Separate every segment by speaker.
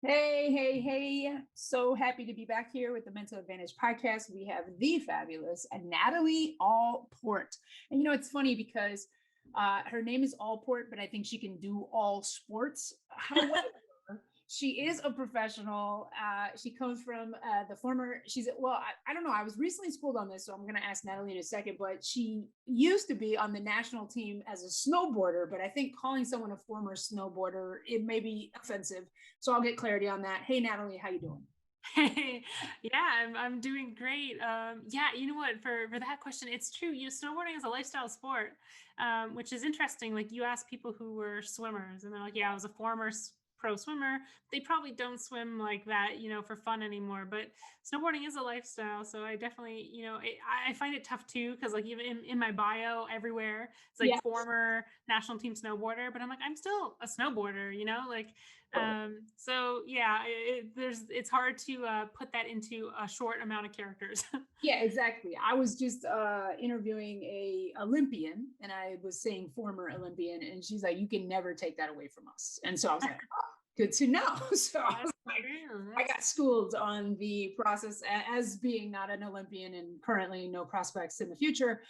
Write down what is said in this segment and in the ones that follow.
Speaker 1: Hey, hey, hey. So happy to be back here with the Mental Advantage podcast. We have the fabulous Natalie Allport. And it's funny because her name is Allport, but I think she can do all sports. However, she is a professional. She comes from I don't know. I was recently schooled on this, so I'm going to ask Natalie in a second, but she used to be on the national team as a snowboarder, but I think calling someone a former snowboarder, it may be offensive. So I'll get clarity on that. Hey, Natalie, how you doing?
Speaker 2: Hey, yeah, I'm doing great. Yeah, you know what? For that question, it's true. Snowboarding is a lifestyle sport, which is interesting. Like you ask people who were swimmers, and they're like, "Yeah, I was a former pro swimmer." They probably don't swim like that, for fun anymore. But snowboarding is a lifestyle, so I definitely, I find it tough too because like even in my bio everywhere, it's like
Speaker 1: Yeah.
Speaker 2: former national team snowboarder, but I'm like I'm still a snowboarder, like so yeah, it's hard to put that into a short amount of characters.
Speaker 1: Yeah, exactly. I was just interviewing a Olympian, and I was saying former Olympian, and she's like, "You can never take that away from us." And so I was like, "Oh, good to know." So I was
Speaker 2: That's
Speaker 1: like,
Speaker 2: true.
Speaker 1: I got schooled on the process as being not an Olympian and currently no prospects in the future.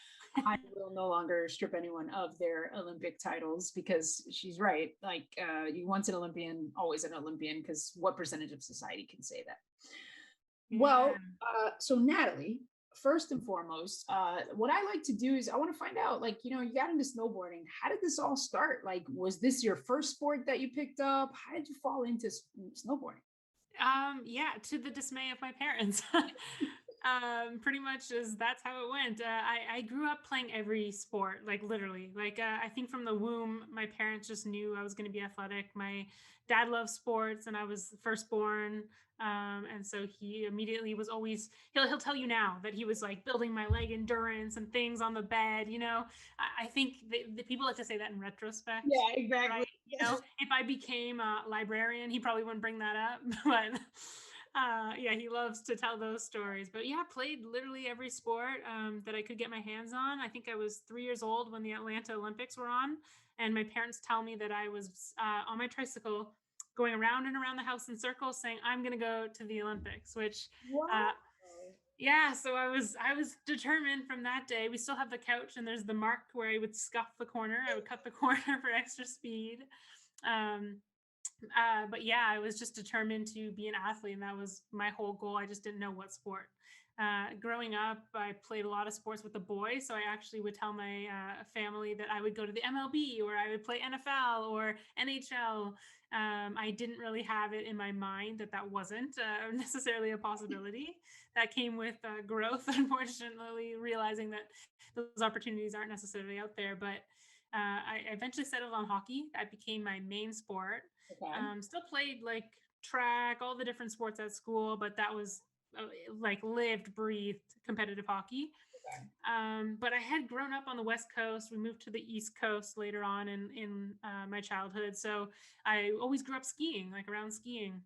Speaker 1: I will no longer strip anyone of their Olympic titles because she's right. Like, you once an Olympian, always an Olympian, because what percentage of society can say that?
Speaker 2: Yeah.
Speaker 1: Well, so Natalie, first and foremost, what I like to do is I want to find out, like, you got into snowboarding. How did this all start? Like, was this your first sport that you picked up? How did you fall into snowboarding?
Speaker 2: Yeah, to the dismay of my parents. Pretty much is that's how it went. I grew up playing every sport, like literally. Like I think from the womb, my parents just knew I was going to be athletic. My dad loved sports, and I was firstborn. And so he immediately was always he'll tell you now that he was like building my leg endurance and things on the bed. I think the people like to say that in retrospect,
Speaker 1: Yeah, exactly.
Speaker 2: right? If I became a librarian, he probably wouldn't bring that up, but yeah, he loves to tell those stories. But yeah, played literally every sport that I could get my hands on. I think I was 3 years old when the Atlanta Olympics were on, and my parents tell me that I was on my tricycle going around and around the house in circles saying I'm going to go to the Olympics, which
Speaker 1: Wow.
Speaker 2: uh, yeah, so I was determined from that day. We still have the couch, and there's the mark where I would scuff the corner. I would cut the corner for extra speed. Um, but yeah, I was just determined to be an athlete, and that was my whole goal. I just didn't know what sport. Growing up, I played a lot of sports with the boys, so I actually would tell my family that I would go to the MLB or I would play NFL or NHL. I didn't really have it in my mind that that wasn't necessarily a possibility. That came with growth, unfortunately, realizing that those opportunities aren't necessarily out there. But I eventually settled on hockey. That became my main sport.
Speaker 1: Okay.
Speaker 2: Still played like track, all the different sports at school, but that was like lived, breathed competitive hockey.
Speaker 1: Okay.
Speaker 2: But I had grown up on the West Coast. We moved to the East Coast later on in my childhood. So I always grew up skiing, like around skiing.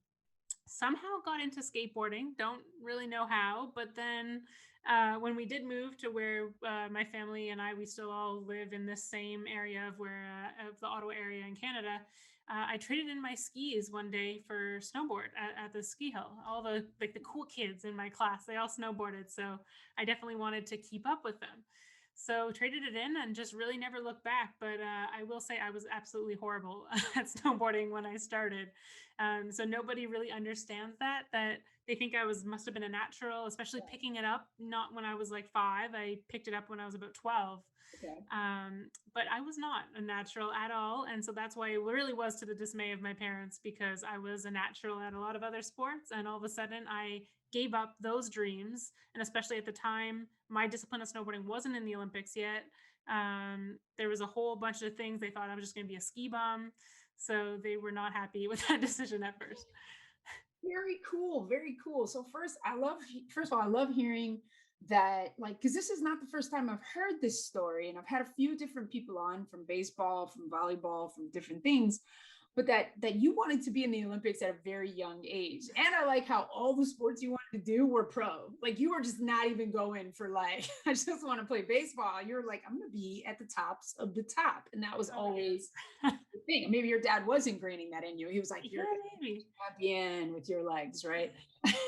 Speaker 2: Somehow got into skateboarding. Don't really know how, but then when we did move to where my family and we still all live in this same area of the Ottawa area in Canada. I traded in my skis one day for snowboard at the ski hill. All the cool kids in my class, they all snowboarded, so I definitely wanted to keep up with them. So traded it in and just really never looked back. But I will say I was absolutely horrible at snowboarding when I started. So nobody really understands that they think I was must have been a natural, especially picking it up. Not when I was like 5. I picked it up when I was about 12.
Speaker 1: Okay.
Speaker 2: But I was not a natural at all. And so that's why it really was to the dismay of my parents because I was a natural at a lot of other sports. And all of a sudden, I gave up those dreams. And especially at the time, my discipline of snowboarding wasn't in the Olympics yet. There was a whole bunch of things. They thought I was just going to be a ski bum. So they were not happy with that decision at first.
Speaker 1: Very cool. Very cool. So first of all, I love hearing that, like, because this is not the first time I've heard this story, and I've had a few different people on from baseball, from volleyball, from different things. but that you wanted to be in the Olympics at a very young age. And I like how all the sports you wanted to do were pro. Like you were just not even going for like, I just want to play baseball. You're like, I'm going to be at the tops of the top. And that was
Speaker 2: Oh,
Speaker 1: always the thing. Maybe your dad was ingraining that in you. He was like,
Speaker 2: yeah,
Speaker 1: you're
Speaker 2: maybe.
Speaker 1: champion with your legs, right?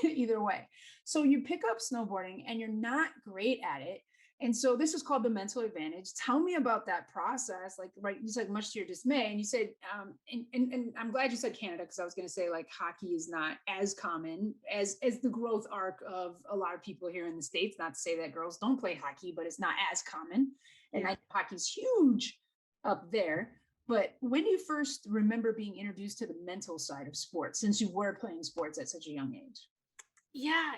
Speaker 1: Either way. So you pick up snowboarding and you're not great at it. And so this is called the mental advantage. Tell me about that process. Like, right, you said much to your dismay, and you said, and I'm glad you said Canada, because I was going to say like hockey is not as common as the growth arc of a lot of people here in the States. Not to say that girls don't play hockey, but it's not as common. And
Speaker 2: Yeah.
Speaker 1: hockey's huge up there. But when do you first remember being introduced to the mental side of sports, since you were playing sports at such a young age?
Speaker 2: Yeah,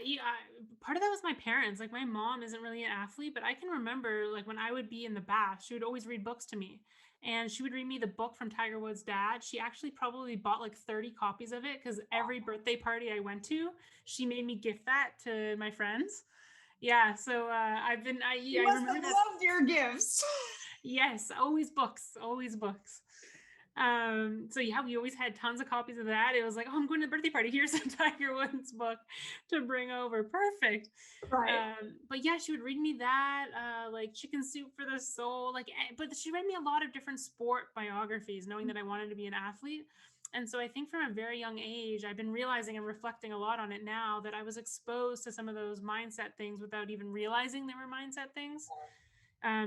Speaker 2: part of that was my parents. Like my mom isn't really an athlete, but I can remember like when I would be in the bath, she would always read books to me. And she would read me the book from Tiger Woods' dad. She actually probably bought like 30 copies of it because every birthday party I went to, she made me gift that to my friends. Yeah, so
Speaker 1: You
Speaker 2: I
Speaker 1: must
Speaker 2: remember
Speaker 1: have
Speaker 2: that.
Speaker 1: loved your gifts.
Speaker 2: Yes, always books, always books. So yeah, we always had tons of copies of that. It was like, oh, I'm going to the birthday party. Here's a Tiger Woods book to bring over. Perfect.
Speaker 1: Right.
Speaker 2: But yeah, she would read me that, like Chicken Soup for the Soul. But she read me a lot of different sport biographies, knowing that I wanted to be an athlete. And so I think from a very young age, I've been realizing and reflecting a lot on it now that I was exposed to some of those mindset things without even realizing they were mindset things,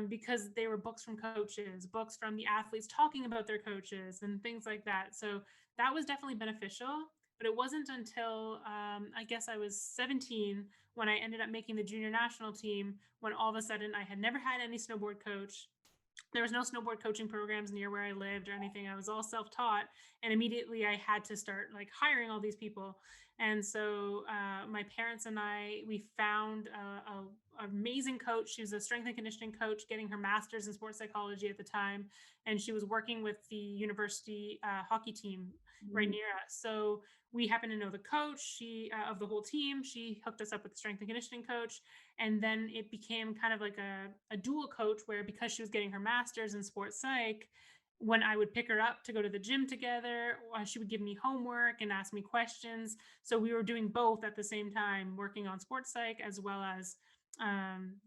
Speaker 2: because they were books from coaches, books from the athletes talking about their coaches, and things like that. So that was definitely beneficial. But it wasn't until I guess I was 17 when I ended up making the junior national team, when all of a sudden I had never had any snowboard coach. There was no snowboard coaching programs near where I lived or anything. I was all self-taught, and immediately I had to start like hiring all these people. And so my parents and we found amazing coach. She was a strength and conditioning coach, getting her master's in sports psychology at the time, and she was working with the university hockey team right
Speaker 1: Mm.
Speaker 2: near us. So we happened to know the coach of the whole team. She hooked us up with the strength and conditioning coach, and then it became kind of like a dual coach, where because she was getting her master's in sports psych, when I would pick her up to go to the gym together, she would give me homework and ask me questions. So we were doing both at the same time, working on sports psych as well as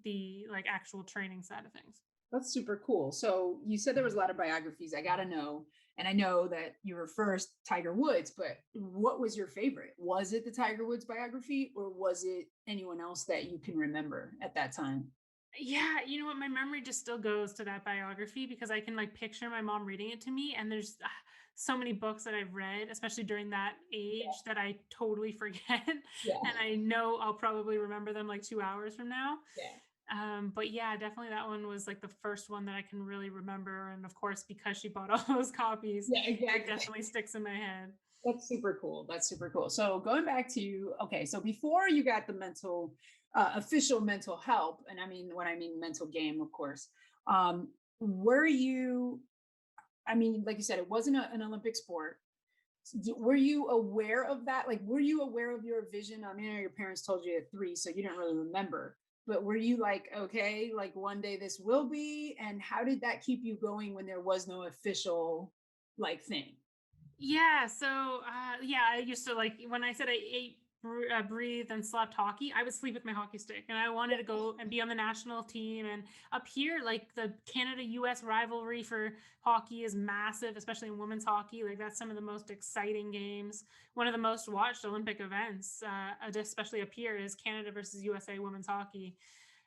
Speaker 2: the like actual training side of things.
Speaker 1: That's super cool. So you said there was a lot of biographies. I got to know. And I know that you were first Tiger Woods, but what was your favorite? Was it the Tiger Woods biography, or was it anyone else that you can remember at that time?
Speaker 2: Yeah, you know what? My memory just still goes to that biography because I can like picture my mom reading it to me. And there's so many books that I've read, especially during that age, that I totally forget.
Speaker 1: Yeah.
Speaker 2: And I know I'll probably remember them like 2 hours from now.
Speaker 1: Yeah.
Speaker 2: But yeah, definitely that one was like the first one that I can really remember. And of course, because she bought all those copies,
Speaker 1: Yeah,
Speaker 2: it
Speaker 1: exactly.
Speaker 2: definitely sticks in my head.
Speaker 1: That's super cool. That's super cool. So going back to, okay, so before you got the mental, official mental help, and I mean, when I mean mental game, of course, were you, I mean, like you said, it wasn't an Olympic sport. Were you aware of that? Like, were you aware of your vision? I mean, I know your parents told you at 3, so you don't really remember. But were you like, okay, like one day this will be? And how did that keep you going when there was no official like thing?
Speaker 2: Yeah, so yeah, I used to like when I said I ate, breathed, and slept hockey. I would sleep with my hockey stick, and I wanted to go and be on the national team. And up here, like the Canada-U.S. rivalry for hockey is massive, especially in women's hockey. Like that's some of the most exciting games. One of the most watched Olympic events, especially up here, is Canada versus USA women's hockey.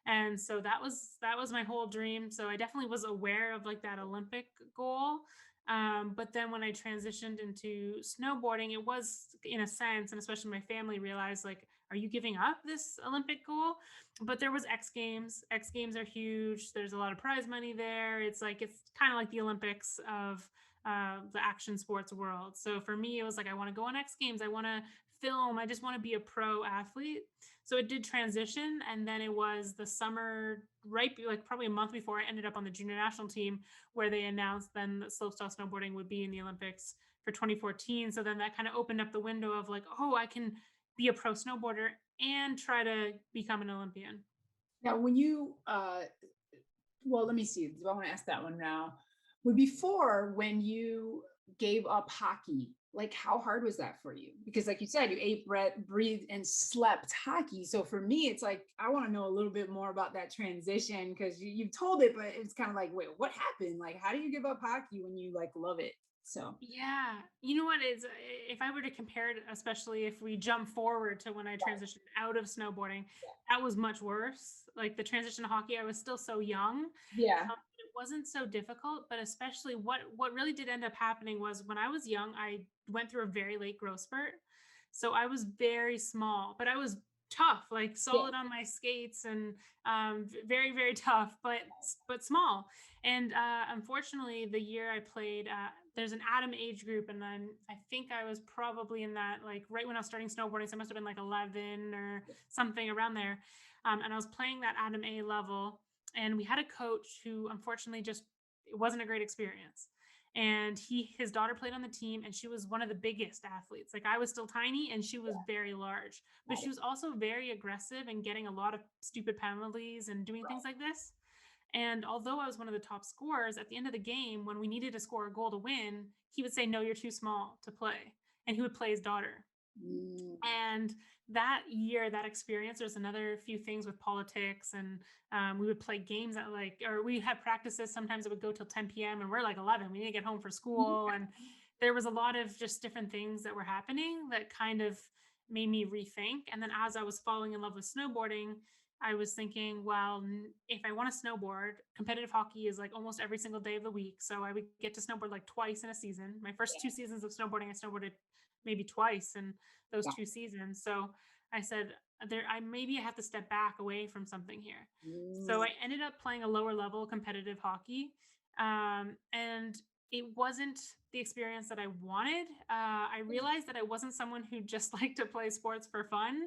Speaker 2: And so that was my whole dream. So I definitely was aware of like that Olympic goal. But then when I transitioned into snowboarding, it was in a sense, and especially my family realized like, are you giving up this Olympic goal? But there was X Games. X Games are huge. There's a lot of prize money there. It's kind of like the Olympics of the action sports world. So for me, it was like I want to go on X Games. I want to film. I just want to be a pro athlete. So it did transition, and then it was the summer, right, like probably a month before I ended up on the junior national team, where they announced then that slopestyle snowboarding would be in the Olympics for 2014. So then that kind of opened up the window of like, oh, I can be a pro snowboarder and try to become an Olympian.
Speaker 1: Now, when you, well, let me see. Do I want to ask that one now? When before, when you gave up hockey, like how hard was that for you? Because like you said, you ate, breathed, and slept hockey. So for me, it's like I want to know a little bit more about that transition because you've told it, but it's kind of like, wait, what happened? Like, how do you give up hockey when you like love it? So
Speaker 2: Yeah. You know what is, if I were to compare it, especially if we jump forward to when I transitioned out of snowboarding, that was much worse. Like the transition to hockey, I was still so young.
Speaker 1: yeah,
Speaker 2: It wasn't so difficult, but especially what really did end up happening was when I was young, I went through a very late growth spurt. So I was very small, but I was tough, like
Speaker 1: yeah,
Speaker 2: solid on my skates and very, very tough, but small. And unfortunately, the year I played, there's an Atom age group, and then I think I was probably in that like right when I was starting snowboarding, so I must have been like 11 or something around there. And I was playing that Atom A level, and we had a coach who unfortunately just it wasn't a great experience. And his daughter played on the team, and she was one of the biggest athletes. Like I was still tiny and she was very large, but she was also very aggressive and getting a lot of stupid penalties and doing things like this. And although I was one of the top scorers, at the end of the game, when we needed to score a goal to win, he would say, "No, you're too small to play." And he would play his daughter.
Speaker 1: mm,
Speaker 2: And that year, that experience, there's another few things with politics, and we would play games at like, or we had practices. Sometimes it would go till 10 p.m. and we're like 11. We need to get home for school, and there was a lot of just different things that were happening that kind of made me rethink. And then as I was falling in love with snowboarding, I was thinking, well, if I want to snowboard, competitive hockey is like almost every single day of the week. So I would get to snowboard like twice in a season. My first 2 seasons of snowboarding, I snowboarded maybe twice in those
Speaker 1: yeah.
Speaker 2: 2 seasons. So I said, I maybe I have to step back away from something here. So
Speaker 1: Mm,
Speaker 2: I ended up playing a lower level competitive hockey. And it wasn't the experience that I wanted. I realized that I wasn't someone who just liked to play sports for fun.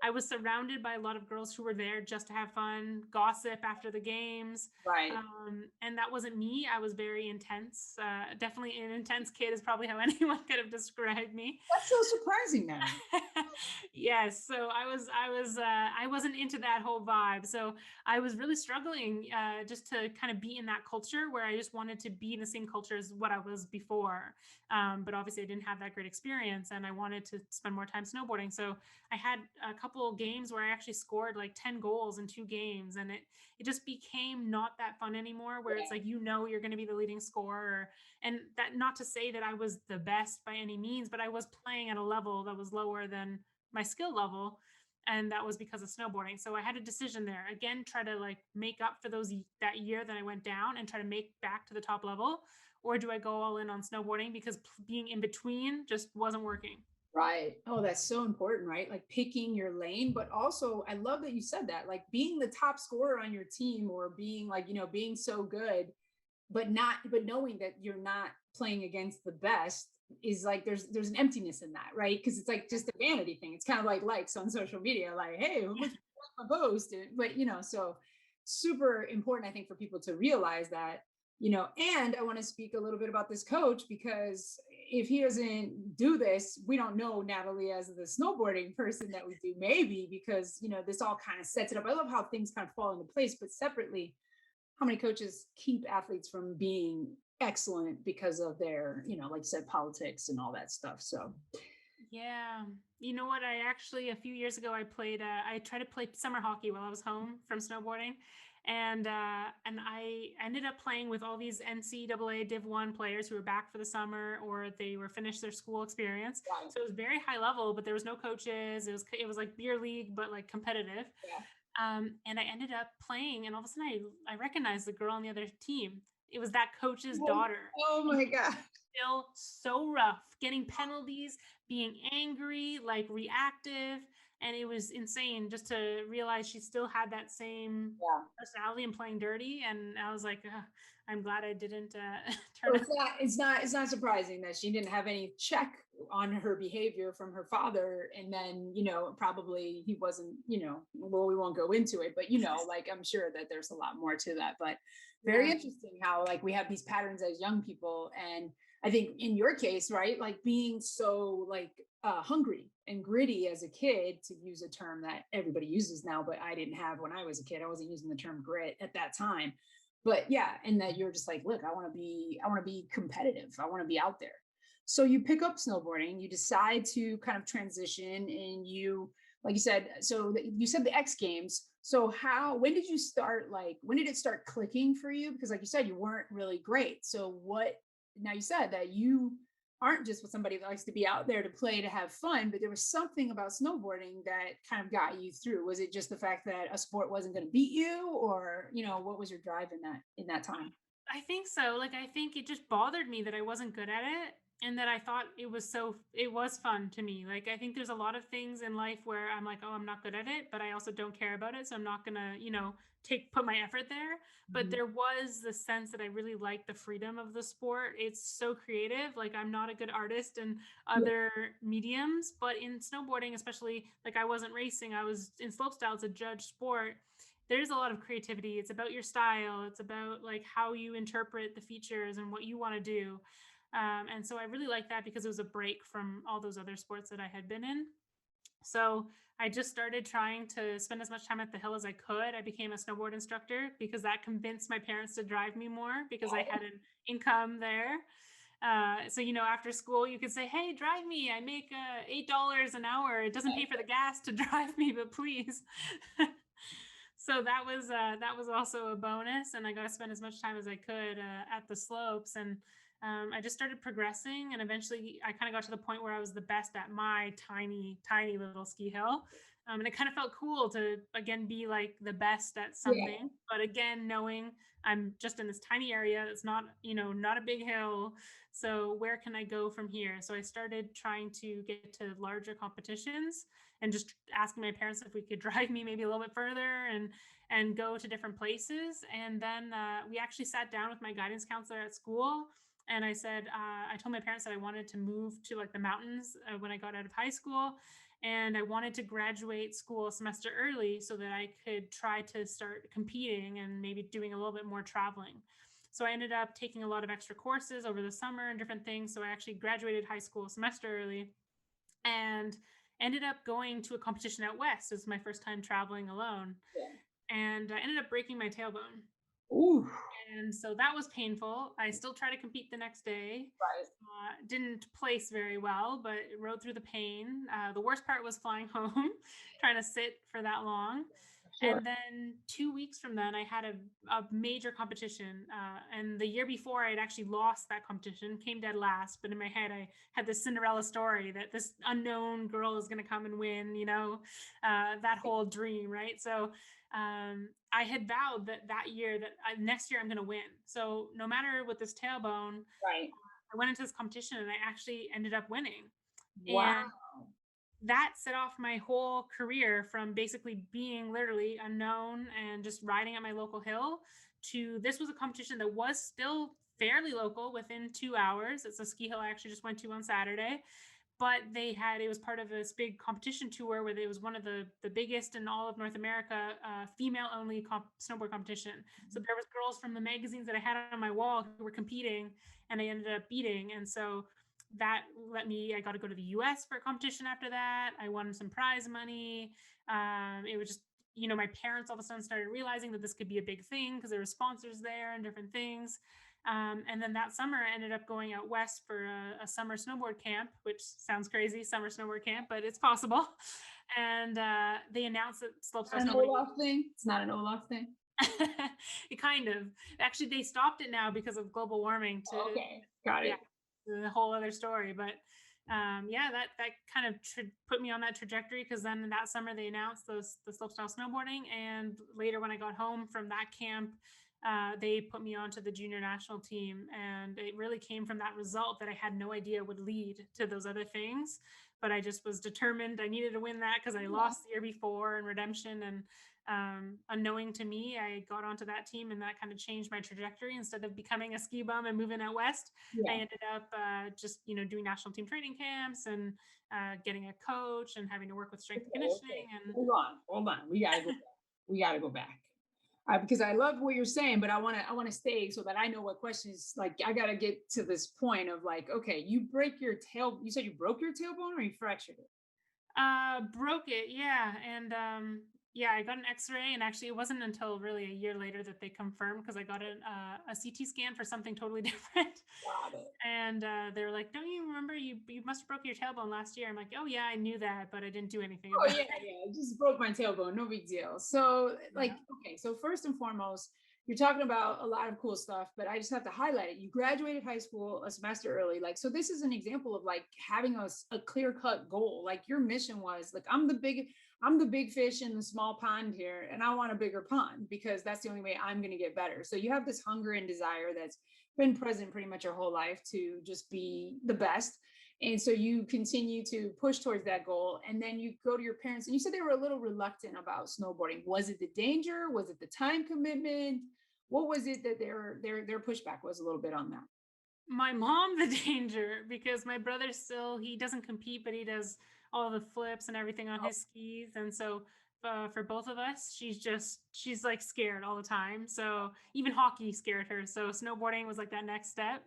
Speaker 2: I was surrounded by a lot of girls who were there just to have fun, gossip after the games.
Speaker 1: right.
Speaker 2: And that wasn't me. I was very intense. Definitely an intense kid is probably how anyone could have described me.
Speaker 1: That's so surprising, Natalie.
Speaker 2: Yes, so I wasn't into that whole vibe. So I was really struggling just to kind of be in that culture where I just wanted to be in the same culture as what I was before. But obviously I didn't have that great experience, and I wanted to spend more time snowboarding. So I had a couple games where I actually scored like 10 goals in 2 games, and it just became not that fun anymore, where it's like, you're going to be the leading scorer. And that, not to say that I was the best by any means, but I was playing at a level that was lower than my skill level, and that was because of snowboarding. So I had a decision there, again, try to like make up for that year that I went down and try to make back to the top level, or do I go all in on snowboarding because being in between just wasn't working.
Speaker 1: Right. Oh, that's so important, right? Like picking your lane, but also I love that you said that, like being the top scorer on your team or being like, being so good, but knowing that you're not playing against the best is like there's an emptiness in that, right? Because it's like just a vanity thing. It's kind of like likes on social media, like, hey, how much you like my post? But so super important, I think, for people to realize that, and I want to speak a little bit about this coach because if he doesn't do this, we don't know Natalie as the snowboarding person that we do, maybe because this all kind of sets it up. I love how things kind of fall into place, but separately, how many coaches keep athletes from being excellent because of their, like you said, politics and all that stuff. So
Speaker 2: Yeah. You know what? I actually, a few years ago, I tried to play summer hockey while I was home from snowboarding. And I ended up playing with all these NCAA Div 1 players who were back for the summer, or they were finished their school experience.
Speaker 1: right.
Speaker 2: So it was very high level, but there was no coaches. It was like beer league, but like competitive.
Speaker 1: Yeah.
Speaker 2: And I ended up playing, and all of a sudden I recognized the girl on the other team. It was that coach's daughter.
Speaker 1: Oh
Speaker 2: And
Speaker 1: my God.
Speaker 2: still so rough, getting penalties, being angry, like reactive. And it was insane just to realize she still had that same
Speaker 1: Yeah.
Speaker 2: personality and playing dirty. And I was like, I'm glad I didn't
Speaker 1: So
Speaker 2: turn out.
Speaker 1: it's not surprising that she didn't have any check on her behavior from her father. And then, probably he wasn't, well, we won't go into it, but like I'm sure that there's a lot more to that. But very
Speaker 2: Yeah.
Speaker 1: interesting how like we have these patterns as young people. And I think in your case, right, like being so like hungry and gritty as a kid, to use a term that everybody uses now, but I didn't have when I was a kid. I wasn't using the term grit at that time. but yeah, and that you're just like, look, I want to be competitive. I want to be out there. So you pick up snowboarding, you decide to kind of transition, and you, like you said, you said the X Games. So when did you start, like, when did it start clicking for you? Because like you said, you weren't really great. So now you said that you aren't just with somebody that likes to be out there to play, to have fun, but there was something about snowboarding that kind of got you through. Was it just the fact that a sport wasn't going to beat you, or, what was your drive in that time?
Speaker 2: I think so. Like, I think it just bothered me that I wasn't good at it and that I thought it was fun to me. Like, I think there's a lot of things in life where I'm like, oh, I'm not good at it, but I also don't care about it. So I'm not gonna, put my effort there. But
Speaker 1: Mhm.
Speaker 2: there was the sense that I really liked the freedom of the sport. It's so creative. Like, I'm not a good artist in
Speaker 1: Yeah.
Speaker 2: other mediums, but in snowboarding, especially, like, I wasn't racing, I was in slopestyle. It's a judge sport. There's a lot of creativity. It's about your style. It's about like how you interpret the features and what you want to do. And so I really like that because it was a break from all those other sports that I had been in. So I just started trying to spend as much time at the hill as I could. I became a snowboard instructor because that convinced my parents to drive me more because I had an income there. After school, you could say, "Hey, drive me. I make $8 an hour. It doesn't pay for the gas to drive me, but please." So that was also a bonus, and I got to spend as much time as I could at the slopes, and I just started progressing, and eventually I kind of got to the point where I was the best at my tiny, tiny little ski hill. And it kind of felt cool to again be like the best at
Speaker 1: Yeah.
Speaker 2: something, but again knowing I'm just in this tiny area. It's not, not a big hill. So where can I go from here? So I started trying to get to larger competitions and just asking my parents if we could drive me maybe a little bit further and go to different places. And then we actually sat down with my guidance counselor at school. And I told my parents that I wanted to move to like the mountains when I got out of high school. And I wanted to graduate school a semester early so that I could try to start competing and maybe doing a little bit more traveling. So I ended up taking a lot of extra courses over the summer and different things. So I actually graduated high school a semester early and ended up going to a competition out west. It was my first time traveling alone.
Speaker 1: Yeah.
Speaker 2: And I ended up breaking my tailbone.
Speaker 1: Ooh.
Speaker 2: And so that was painful. I still tried to compete the next day.
Speaker 1: Right.
Speaker 2: Didn't place very well, but rode through the pain. The worst part was flying home, trying to sit for that long.
Speaker 1: Sure.
Speaker 2: And then 2 weeks from then, I had a major competition. And the year before, I had actually lost that competition, came dead last. But in my head, I had this Cinderella story that this unknown girl is going to come and win, that whole dream, right? So I had vowed that year that next year I'm going to win. So no matter with this tailbone,
Speaker 1: Right.
Speaker 2: I went into this competition and I actually ended up winning.
Speaker 1: Wow.
Speaker 2: And that set off my whole career from basically being literally unknown and just riding at my local hill to this was a competition that was still fairly local within 2 hours. It's a ski hill I actually just went to on Saturday, but it was part of this big competition tour where it was one of the biggest in all of North America, female only snowboard competition. So there was girls from the magazines that I had on my wall who were competing, and I ended up beating. And so that I got to go to the US for a competition after that. I won some prize money. It was just, my parents all of a sudden started realizing that this could be a big thing because there were sponsors there and different things. And then that summer, I ended up going out west for a summer snowboard camp, which sounds crazy, summer snowboard camp, but it's possible. And they announced that slopestyle
Speaker 1: Not an
Speaker 2: snowboarding.
Speaker 1: Olaf thing. It's not an Olaf thing.
Speaker 2: It kind of. Actually, they stopped it now because of global warming.
Speaker 1: Okay. Got
Speaker 2: Yeah,
Speaker 1: it.
Speaker 2: the whole other story. But yeah, that kind of put me on that trajectory because then that summer they announced the slopestyle snowboarding, and later when I got home from that camp, they put me onto the junior national team, and it really came from that result that I had no idea would lead to those other things. But I just was determined. I needed to win that because I
Speaker 1: Yeah.
Speaker 2: lost the year before in redemption, and unknowing to me, I got onto that team, and that kind of changed my trajectory. Instead of becoming a ski bum and moving out west, I
Speaker 1: Yeah.
Speaker 2: ended up just doing national team training camps and getting a coach and having to work with strength and
Speaker 1: Okay. Okay.
Speaker 2: conditioning. And
Speaker 1: Hold on. We gotta go back. We gotta go back. Because I love what you're saying, but I want to stay so that I know what questions, like, I gotta get to this point of, like, okay, you break your tail. You said you broke your tailbone or you fractured it?
Speaker 2: broke it, yeah. And Yeah, I got an X-ray, and actually, it wasn't until really a year later that they confirmed because I got a CT scan for something totally different.
Speaker 1: Got it.
Speaker 2: And they were like, "Don't you remember you must have broke your tailbone last year?" I'm like, "Oh yeah, I knew that, but I didn't do anything
Speaker 1: Oh
Speaker 2: about
Speaker 1: yeah,
Speaker 2: it."
Speaker 1: yeah. I just broke my tailbone. No big deal. So,
Speaker 2: Yeah.
Speaker 1: like, okay. So first and foremost, you're talking about a lot of cool stuff, but I just have to highlight it. You graduated high school a semester early. Like, so this is an example of like having a clear cut goal. Like your mission was like, I'm the big fish in the small pond here, and I want a bigger pond because that's the only way I'm going to get better. So you have this hunger and desire that's been present pretty much your whole life to just be the best. And so you continue to push towards that goal. And then you go to your parents, and you said they were a little reluctant about snowboarding. Was it the danger? Was it the time commitment? What was it that their pushback was a little bit on that?
Speaker 2: My mom the danger, because my brother still, he doesn't compete, but he does all the flips and everything on his skis. And so for both of us, she's like scared all the time. So even hockey scared her, so snowboarding was like that next step.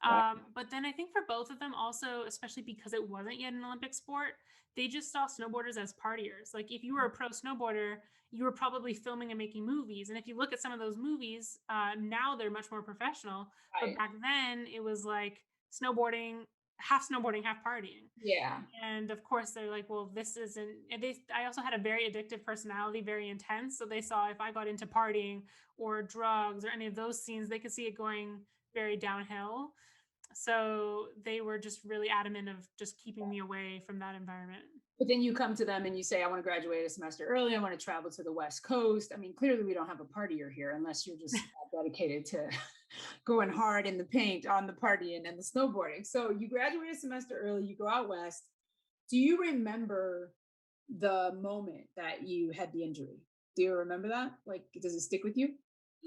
Speaker 1: Right.
Speaker 2: But then I think for both of them also, especially because it wasn't yet an Olympic sport, they just saw snowboarders as partiers. Like if you were a pro snowboarder, you were probably filming and making movies. And if you look at some of those movies, now they're much more professional. But
Speaker 1: Right.
Speaker 2: back then it was like snowboarding, half partying.
Speaker 1: Yeah.
Speaker 2: And of course they're like, well, this isn't, and I also had a very addictive personality, very intense. So they saw if I got into partying or drugs or any of those scenes, they could see it going very downhill. So they were just really adamant of just keeping me away from that environment.
Speaker 1: But then you come to them and you say, I want to graduate a semester early. I want to travel to the West Coast. I mean, clearly we don't have a partier here unless you're just dedicated to going hard in the paint on the partying and the snowboarding. So you graduate a semester early, you go out West. Do you remember the moment that you had the injury? Do you remember that? Like, does it stick with you?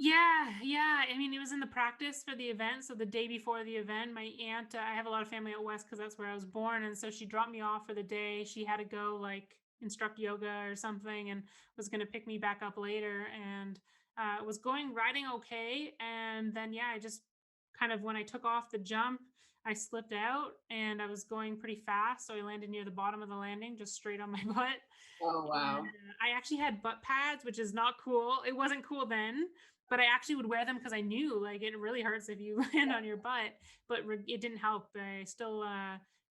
Speaker 2: Yeah, yeah. I mean, it was in the practice for the event. So the day before the event, my aunt, I have a lot of family out west because that's where I was born. And so she dropped me off for the day. She had to go like instruct yoga or something and was going to pick me back up later. And was going riding okay. And then, yeah, I just kind of, when I took off the jump, I slipped out and I was going pretty fast. So I landed near the bottom of the landing, just straight on my butt.
Speaker 1: Oh,
Speaker 2: And
Speaker 1: wow.
Speaker 2: I actually had butt pads, which is not cool. It wasn't cool then, but I actually would wear them because I knew like it really hurts if you land on your butt. But it didn't help. I still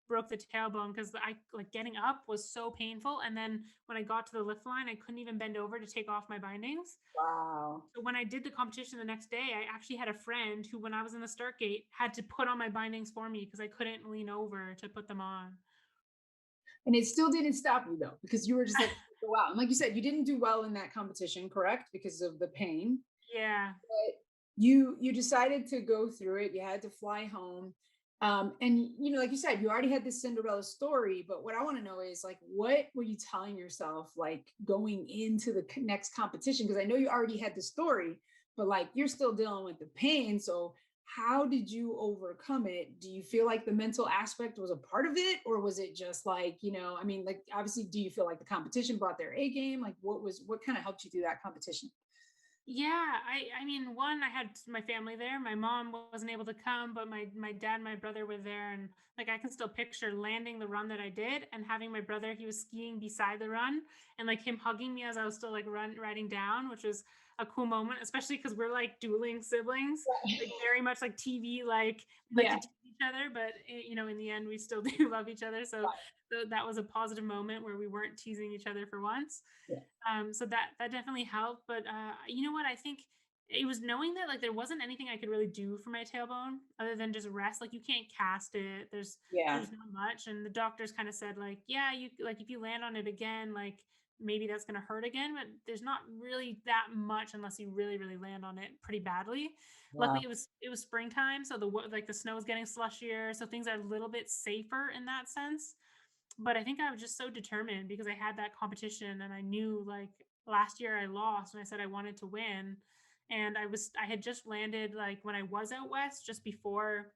Speaker 2: broke the tailbone because I like getting up was so painful. And then when I got to the lift line, I couldn't even bend over to take off my bindings.
Speaker 1: Wow.
Speaker 2: So when I did the competition the next day, I actually had a friend who, when I was in the start gate, had to put on my bindings for me because I couldn't lean over to put them on.
Speaker 1: And it still didn't stop you though, because you were just like, go out. And like you said, you didn't do well in that competition, correct? Because of the pain.
Speaker 2: Yeah.
Speaker 1: But you decided to go through it. You had to fly home. And you know, like you said, you already had this Cinderella story, but what I want to know is like, what were you telling yourself like going into the next competition? Because I know you already had the story, but like you're still dealing with the pain. So how did you overcome it? Do you feel like the mental aspect was a part of it, or was it just like, you know, I mean, like obviously, do you feel like the competition brought their A game? Like what kind of helped you through that competition?
Speaker 2: Yeah, I mean, one, I had my family there. My mom wasn't able to come, but my dad and my brother were there, and like I can still picture landing the run that I did and having my brother, he was skiing beside the run, and like him hugging me as I was still like riding down, which was a cool moment, especially because we're like dueling siblings, like very much like TV, like we like to
Speaker 1: Yeah.
Speaker 2: tease each other, but you know, in the end, we still do love each other. So that was a positive moment where we weren't teasing each other for once.
Speaker 1: Yeah.
Speaker 2: So that definitely helped. But you know what? I think it was knowing that like there wasn't anything I could really do for my tailbone other than just rest. Like you can't cast it.
Speaker 1: Yeah.
Speaker 2: There's not much. And the doctors kind of said like, yeah, you like if you land on it again, like maybe that's gonna hurt again, but there's not really that much unless you really, really land on it pretty badly.
Speaker 1: Wow.
Speaker 2: Luckily it was springtime, so like the snow is getting slushier, so things are a little bit safer in that sense. But I think I was just so determined because I had that competition and I knew like last year I lost and I said I wanted to win. And I had just landed like when I was out west just before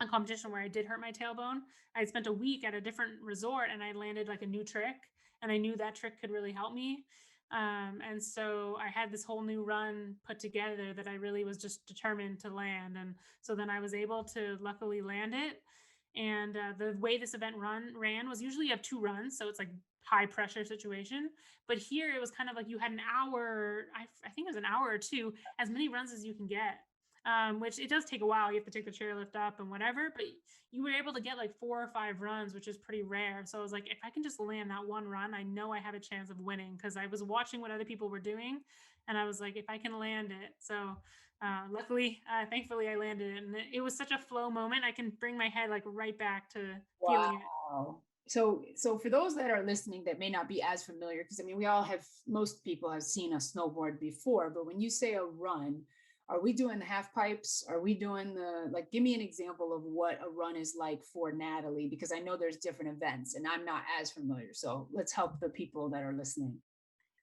Speaker 2: a competition where I did hurt my tailbone. I had spent a week at a different resort and I landed like a new trick and I knew that trick could really help me. And so I had this whole new run put together that I really was just determined to land. And so then I was able to luckily land it. And the way this event ran was usually you have two runs, so it's like high pressure situation. But here it was kind of like you had an hour, I think it was an hour or two, as many runs as you can get. Which it does take a while. You have to take the chairlift up and whatever, but you were able to get like 4 or 5 runs, which is pretty rare. So I was like, if I can just land that one run, I know I have a chance of winning, because I was watching what other people were doing, and I was like, if I can land it. So luckily, thankfully, I landed it, and it was such a flow moment. I can bring my head like right back to feeling it.
Speaker 1: Wow. So for those that are listening that may not be as familiar, because I mean, most people have seen a snowboard before, but when you say a run, are we doing the half pipes? Are we doing like, give me an example of what a run is like for Natalie, because I know there's different events and I'm not as familiar. So let's help the people that are listening.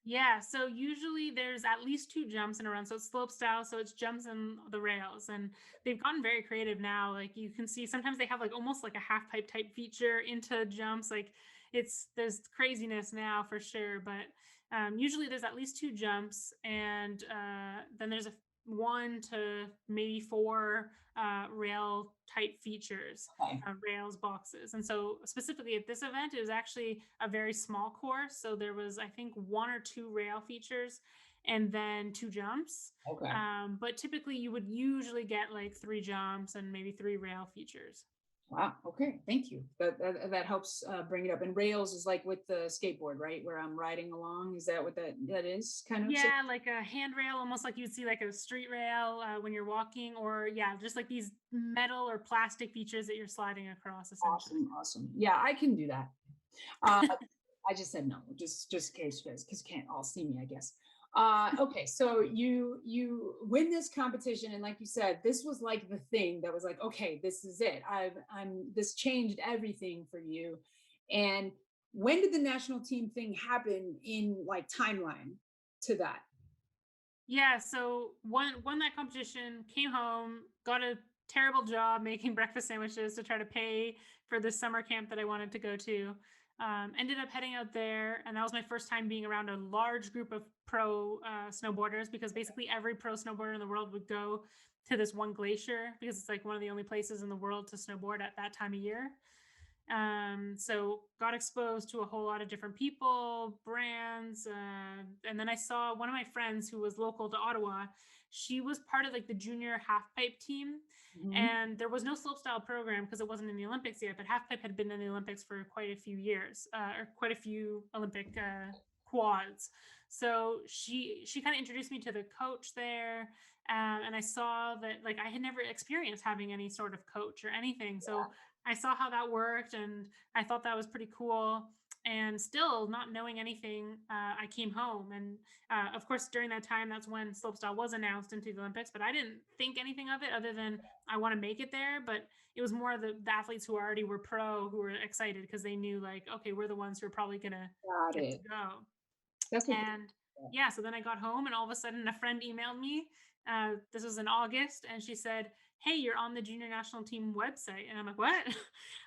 Speaker 2: Yeah, so usually there's at least two jumps in a run. So it's slope style, so it's jumps and the rails. And they've gotten very creative now. Like you can see sometimes they have like almost like a half pipe type feature into jumps. Like there's craziness now for sure. But usually there's at least two jumps, and then there's a one to maybe four rail type features,
Speaker 1: Okay.
Speaker 2: rails boxes. And so specifically at this event, it was actually a very small course. So there was, I think, one or two rail features and then two jumps.
Speaker 1: Okay.
Speaker 2: But typically you would usually get like three jumps and maybe three rail features.
Speaker 1: Wow. Okay. Thank you. That helps bring it up. And rails is like with the skateboard, right? Where I'm riding along. Is that what that is kind of?
Speaker 2: Yeah, like a handrail, almost like you'd see like a street rail when you're walking, or yeah, just like these metal or plastic features that you're sliding across essentially.
Speaker 1: Awesome. Awesome. Yeah, I can do that. I just said no, just in case you guys, because you can't all see me, I guess. Okay, so you win this competition, and like you said, this was like the thing that was like, okay, this is it. I'm this changed everything for you. And when did the national team thing happen in like timeline to that?
Speaker 2: Yeah, so won that competition, came home, got a terrible job making breakfast sandwiches to try to pay for this summer camp that I wanted to go to. Ended up heading out there, and that was my first time being around a large group of pro snowboarders, because basically every pro snowboarder in the world would go to this one glacier because it's like one of the only places in the world to snowboard at that time of year. So got exposed to a whole lot of different people, brands, and then I saw one of my friends who was local to Ottawa. She was part of like the junior half pipe team,
Speaker 1: Mhm.
Speaker 2: and there was no slopestyle program because it wasn't in the Olympics yet. But half pipe had been in the Olympics for quite a few years, or quite a few Olympic quads. So she kind of introduced me to the coach there, and I saw that like I had never experienced having any sort of coach or anything. So I saw how that worked, and I thought that was pretty cool. And still not knowing anything, I came home. And of course, during that time, that's when slopestyle was announced into the Olympics. But I didn't think anything of it other than I want to make it there. But it was more the athletes who already were pro who were excited because they knew, like, okay, we're the ones who are probably going to
Speaker 1: Got
Speaker 2: get to
Speaker 1: it.
Speaker 2: go.
Speaker 1: That's a good.
Speaker 2: And yeah, so then I got home, and all of a sudden a friend emailed me. This was in August, and she said, "Hey, you're on the junior national team website." And I'm like, "What?"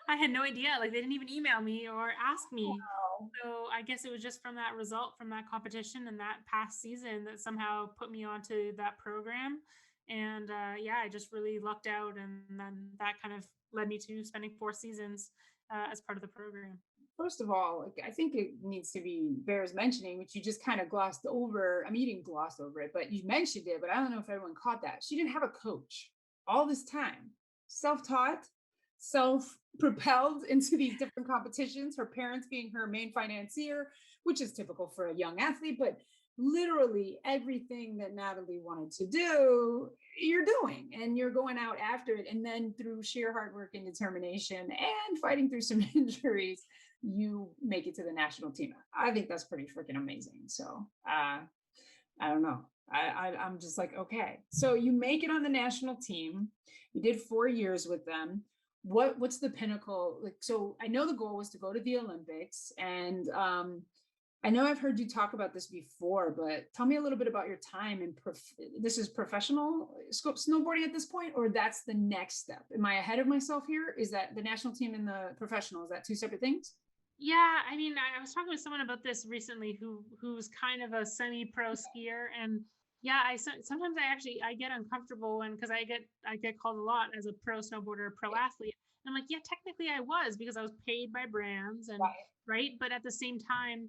Speaker 2: I had no idea. Like, they didn't even email me or ask me.
Speaker 1: Wow.
Speaker 2: So I guess it was just from that result from that competition and that past season that somehow put me onto that program. And yeah, I just really lucked out, and then that kind of led me to spending 4 seasons as part of the program.
Speaker 1: First of all, like, I think it needs to be bears mentioning, which you just kind of glossed over. I mean, you didn't gloss over it, but you mentioned it. But I don't know if everyone caught that. She didn't have a coach all this time. Self-taught, self-propelled into these different competitions. Her parents being her main financier, which is typical for a young athlete. But literally everything that Natalie wanted to do, you're doing, and you're going out after it. And then through sheer hard work and determination and fighting through some injuries, you make it to the national team. I think that's pretty freaking amazing. So I don't know. I'm just like, okay. So you make it on the national team. You did 4 years with them. What's the pinnacle? Like, so I know the goal was to go to the Olympics, and I know I've heard you talk about this before, but tell me a little bit about your time in this is professional snowboarding at this point, or that's the next step. Am I ahead of myself here? Is that the national team and the professional? Is that two separate things?
Speaker 2: Yeah, I mean, I was talking with someone about this recently who's kind of a semi-pro skier, and yeah, sometimes I get uncomfortable, and because I get called a lot as a pro snowboarder, pro athlete, I'm like, yeah, technically I was, because I was paid by brands and
Speaker 1: Right.
Speaker 2: right. But at the same time,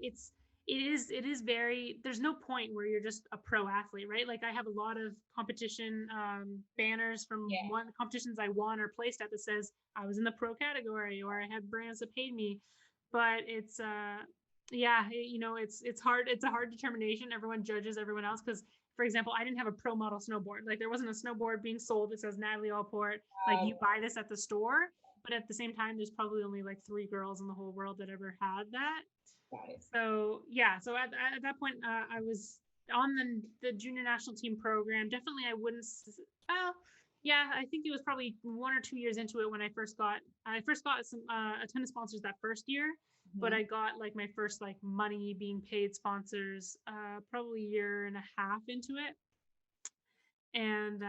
Speaker 2: it's it is very, there's no point where you're just a pro athlete, right? Like I have a lot of competition banners from
Speaker 1: Yeah.
Speaker 2: one competitions I won or placed at that says I was in the pro category or I had brands that paid me. But it's yeah, you know, it's hard. It's a hard determination. Everyone judges everyone else because, for example, I didn't have a pro model snowboard. Like there wasn't a snowboard being sold that says Natalie Allport. Like you buy this at the store, but at the same time, there's probably only like 3 girls in the whole world that ever had that.
Speaker 1: Got it.
Speaker 2: So yeah, so at that point, I was on the junior national team program. Definitely, I wouldn't. Well, yeah, I think it was probably 1 or 2 years into it when I first got some a ton of sponsors that first year, but
Speaker 1: Mhm.
Speaker 2: I got like my first like money being paid sponsors probably a year and a half into it. And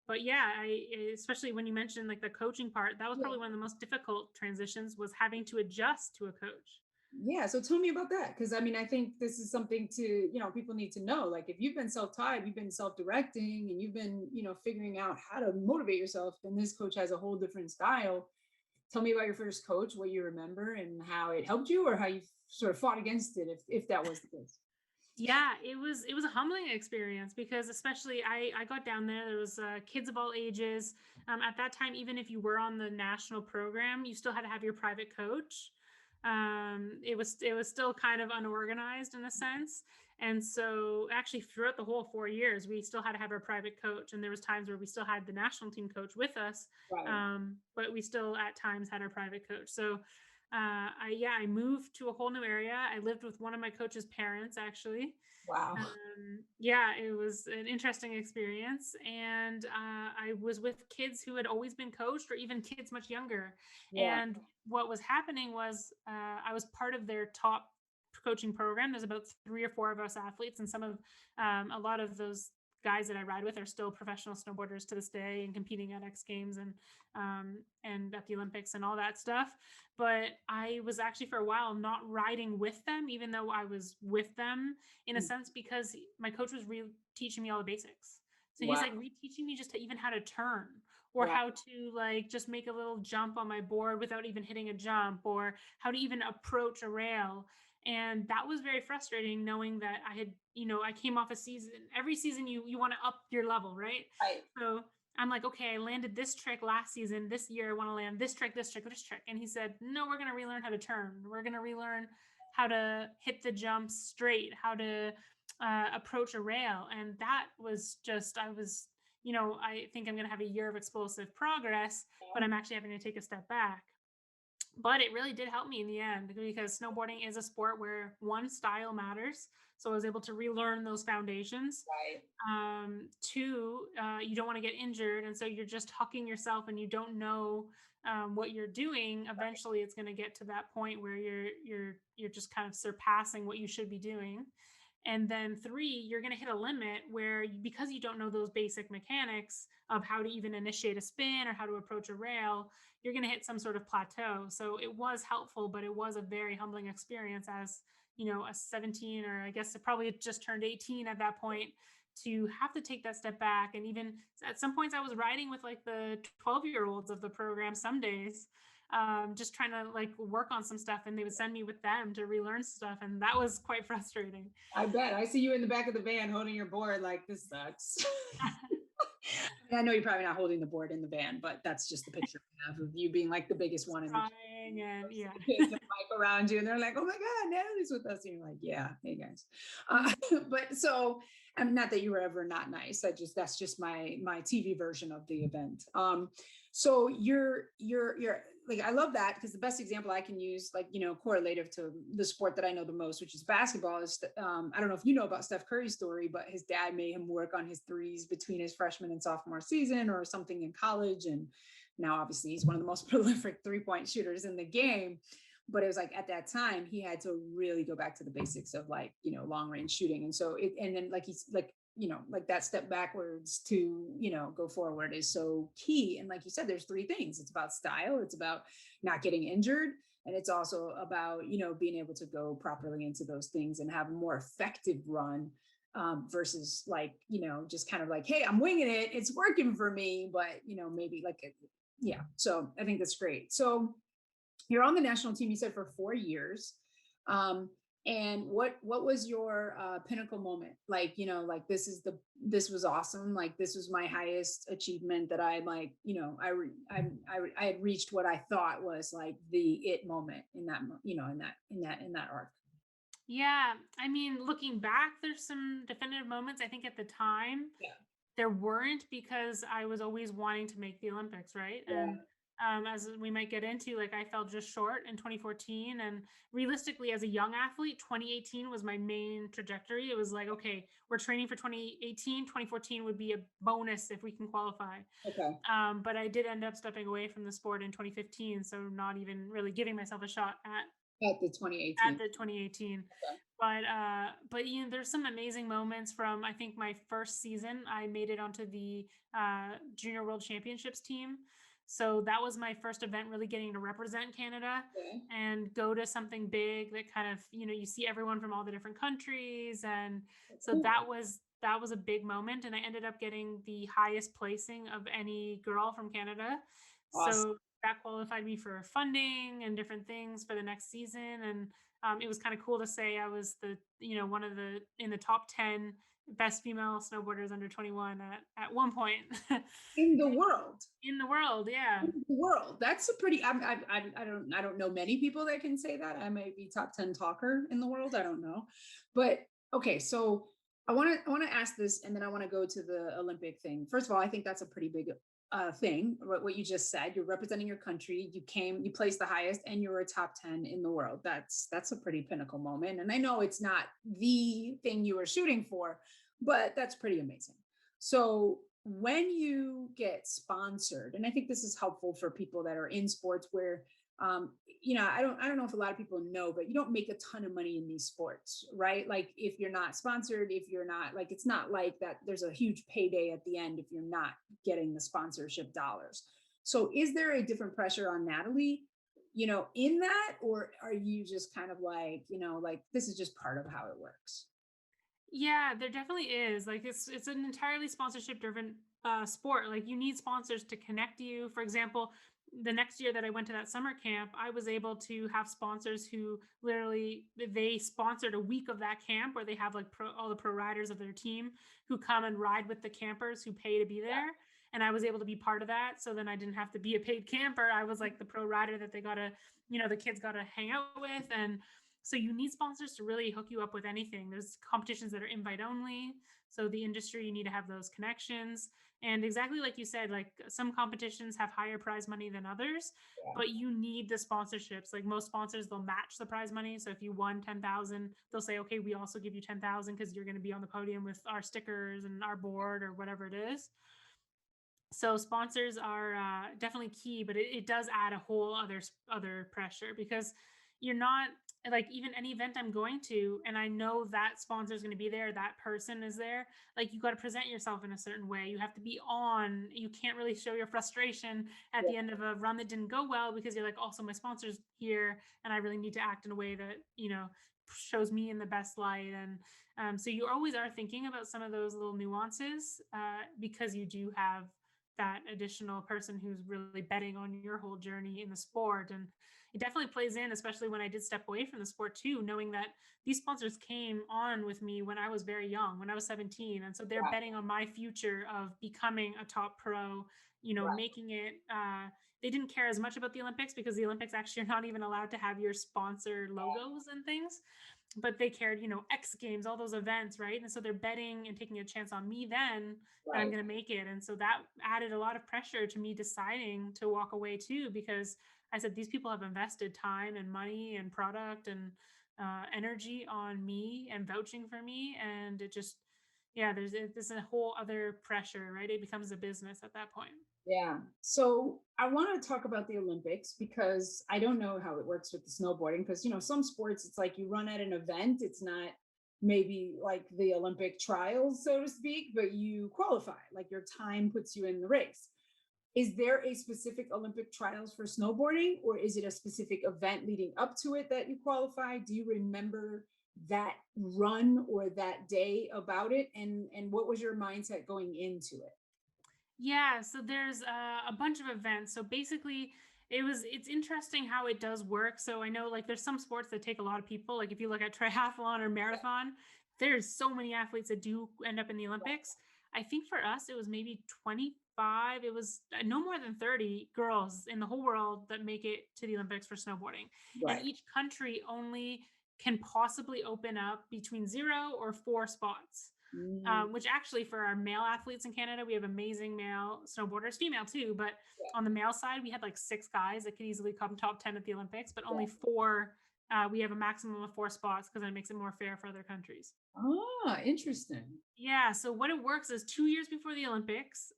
Speaker 2: but yeah, I especially when you mentioned like the coaching part, that was
Speaker 1: Yeah.
Speaker 2: probably one of the most difficult transitions, was having to adjust to a coach.
Speaker 1: Yeah. So tell me about that. Cause I mean, I think this is something to, people need to know. Like if you've been self-taught, you've been self-directing and you've been, figuring out how to motivate yourself, and this coach has a whole different style. Tell me about your first coach, what you remember and how it helped you or how you sort of fought against it if that was the case.
Speaker 2: Yeah, it was a humbling experience because especially I got down there. There was kids of all ages. At that time, even if you were on the national program, you still had to have your private coach. It was still kind of unorganized in a sense, and so actually throughout the whole 4 years, we still had to have our private coach. And there was times where we still had the national team coach with us,
Speaker 1: Right.
Speaker 2: but we still at times had our private coach. So I moved to a whole new area. I lived with one of my coach's parents actually.
Speaker 1: Wow.
Speaker 2: Yeah, it was an interesting experience, and I was with kids who had always been coached, or even kids much younger.
Speaker 1: Yeah.
Speaker 2: And what was happening was I was part of their top coaching program. There's about 3 or 4 of us athletes, and some of a lot of those guys that I ride with are still professional snowboarders to this day and competing at X Games and at the Olympics and all that stuff. But I was actually for a while not riding with them, even though I was with them in a
Speaker 1: Mm.
Speaker 2: sense, because my coach was teaching me all the basics. So he's
Speaker 1: Wow.
Speaker 2: like reteaching me just to even how to turn, or
Speaker 1: Wow.
Speaker 2: how to like just make a little jump on my board without even hitting a jump, or how to even approach a rail. And that was very frustrating, knowing that I had, you know, I came off a season. Every season you want to up your level, right?
Speaker 1: Right.
Speaker 2: So I'm like, okay, I landed this trick last season. This year, I want to land this trick, this trick, this trick. And he said, no, we're going to relearn how to turn. We're going to relearn how to hit the jumps straight, how to approach a rail. And that was just, I was, you know, I think I'm going to have a year of explosive progress, but I'm actually having to take a step back. But it really did help me in the end, because snowboarding is a sport where one, style matters. So I was able to relearn those foundations.
Speaker 1: Right.
Speaker 2: Two, you don't want to get injured, and so you're just hucking yourself, and you don't know what you're doing. Eventually, it's going to get to that point where you're just kind of surpassing what you should be doing. And then three, you're going to hit a limit where because you don't know those basic mechanics of how to even initiate a spin or how to approach a rail, you're going to hit some sort of plateau. So it was helpful, but it was a very humbling experience as, you know, a 17, or I guess it probably just turned 18 at that point, to have to take that step back. And even at some points, I was riding with like the 12-year-olds of the program some days, just trying to like work on some stuff, and they would send me with them to relearn stuff. And that was quite frustrating.
Speaker 1: I bet. I see you in the back of the van holding your board like this sucks. I know you're probably not holding the board in the van, but that's just the picture I have of you being like the biggest one in the
Speaker 2: Crying and yeah.
Speaker 1: kids and Mike around you, and they're like, "Oh my God, Natalie's with us," and you're like, "Yeah, hey guys." But so, I mean, not that you were ever not nice. That's just my TV version of the event. So you're like, I love that, because the best example I can use, like, correlative to the sport that I know the most, which is basketball, is I don't know if you know about Steph Curry's story, but his dad made him work on his threes between his freshman and sophomore season or something in college, and now obviously he's one of the most prolific three-point shooters in the game. But it was like at that time he had to really go back to the basics of, like, long range shooting. And so and then like he's like, like that step backwards to, go forward is so key. And like you said, there's three things. It's about style, it's about not getting injured, and it's also about, being able to go properly into those things and have a more effective run, versus like, just kind of like, hey, I'm winging it, it's working for me, but maybe like Yeah. So I think that's great. So you're on the national team, you said, for 4 years. Um, and what was your pinnacle moment? Like, like this was awesome. Like this was my highest achievement that I like, I had reached what I thought was like the it moment in that, in that arc.
Speaker 2: Yeah, I mean, looking back, there's some definitive moments. I think at the time
Speaker 1: Yeah.
Speaker 2: there weren't, because I was always wanting to make the Olympics, right?
Speaker 1: Yeah.
Speaker 2: And as we might get into, like I fell just short in 2014. And realistically, as a young athlete, 2018 was my main trajectory. It was like, okay, we're training for 2018. 2014 would be a bonus if we can qualify.
Speaker 1: Okay.
Speaker 2: But I did end up stepping away from the sport in 2015, so not even really giving myself a shot
Speaker 1: At the
Speaker 2: at
Speaker 1: 2018.
Speaker 2: the 2018.
Speaker 1: Okay.
Speaker 2: But there's some amazing moments from, I think, my first season. I made it onto the Junior World Championships team. So that was my first event really getting to represent Canada
Speaker 1: Okay.
Speaker 2: and go to something big that kind of, you see everyone from all the different countries. And so
Speaker 1: Cool.
Speaker 2: that was a big moment. And I ended up getting the highest placing of any girl from Canada.
Speaker 1: Awesome.
Speaker 2: So that qualified me for funding and different things for the next season. And it was kind of cool to say I was one of the in the top 10 best female snowboarders under 21 at one point
Speaker 1: In the world.
Speaker 2: in the world. Yeah.
Speaker 1: In the world. That's a pretty. I don't know many people that can say that. I may be top 10 talker in the world. I don't know, but okay. So I want to ask this, and then I want to go to the Olympic thing. First of all, I think that's a pretty big thing. What you just said. You're representing your country. You placed the highest, and you're a top 10 in the world. That's a pretty pinnacle moment. And I know it's not the thing you were shooting for, but that's pretty amazing. So when you get sponsored, and I think this is helpful for people that are in sports where I don't know if a lot of people know, but you don't make a ton of money in these sports, right? Like if you're not sponsored, if you're not like, it's not like that there's a huge payday at the end if you're not getting the sponsorship dollars. So is there a different pressure on Natalie, in that, or are you just kind of like, like this is just part of how it works?
Speaker 2: Yeah, there definitely is. Like it's an entirely sponsorship driven sport. Like you need sponsors to connect you. For example, the next year that I went to that summer camp, I was able to have sponsors who literally they sponsored a week of that camp where they have like all the pro riders of their team who come and ride with the campers who pay to be
Speaker 1: Yeah.
Speaker 2: there. And I was able to be part of that. So then I didn't have to be a paid camper. I was like the pro rider that the kids gotta hang out with. And so you need sponsors to really hook you up with anything. There's competitions that are invite only. So the industry, you need to have those connections. And exactly like you said, like some competitions have higher prize money than others,
Speaker 1: Yeah.
Speaker 2: but you need the sponsorships. Like most sponsors, they'll match the prize money. So if you won 10,000, they'll say, okay, we also give you 10,000 because you're going to be on the podium with our stickers and our board or whatever it is. So sponsors are definitely key, but it does add a whole other pressure because you're not like even any event I'm going to, and I know that sponsor is going to be there, that person is there. Like you got to present yourself in a certain way. You have to be on. You can't really show your frustration at
Speaker 1: Yeah.
Speaker 2: the end of a run that didn't go well because you're like, also my sponsor's here, and I really need to act in a way that shows me in the best light. And so you always are thinking about some of those little nuances because you do have that additional person who's really betting on your whole journey in the sport. And it definitely plays in, especially when I did step away from the sport too, knowing that these sponsors came on with me when I was very young, when I was 17. And so they're
Speaker 1: Right.
Speaker 2: betting on my future of becoming a top pro,
Speaker 1: Right.
Speaker 2: making it, they didn't care as much about the Olympics because the Olympics actually are not even allowed to have your sponsor logos and things, but they cared, X Games, all those events, right? And so they're betting and taking a chance on me then that I'm
Speaker 1: Right.
Speaker 2: going to make it. And so that added a lot of pressure to me deciding to walk away too, because I said, these people have invested time and money and product and energy on me and vouching for me. And it just, yeah, there's a whole other pressure, right? It becomes a business at that point.
Speaker 1: Yeah. So I want to talk about the Olympics because I don't know how it works with the snowboarding because, some sports, it's like you run at an event. It's not maybe like the Olympic trials, so to speak, but you qualify, like your time puts you in the race. Is there a specific Olympic trials for snowboarding, or is it a specific event leading up to it that you qualify? Do you remember that run or that day about it? And what was your mindset going into it?
Speaker 2: Yeah, so there's a bunch of events. So basically, it's interesting how it does work. So I know like there's some sports that take a lot of people. Like if you look at triathlon or marathon, there's so many athletes that do end up in the Olympics. I think for us it was maybe 25. It was no more than 30 girls in the whole world that make it to the Olympics for snowboarding. And
Speaker 1: Right.
Speaker 2: each country only can possibly open up between 0 or 4 spots.
Speaker 1: Mm,
Speaker 2: Which actually for our male athletes in Canada, we have amazing male snowboarders, female too, but
Speaker 1: yeah,
Speaker 2: on the male side, we had like 6 guys that could easily come top 10 at the Olympics, but
Speaker 1: yeah.
Speaker 2: only 4. We have a maximum of 4 spots because that makes it more fair for other countries.
Speaker 1: Ah, interesting.
Speaker 2: Yeah, so what it works is 2 years before the Olympics,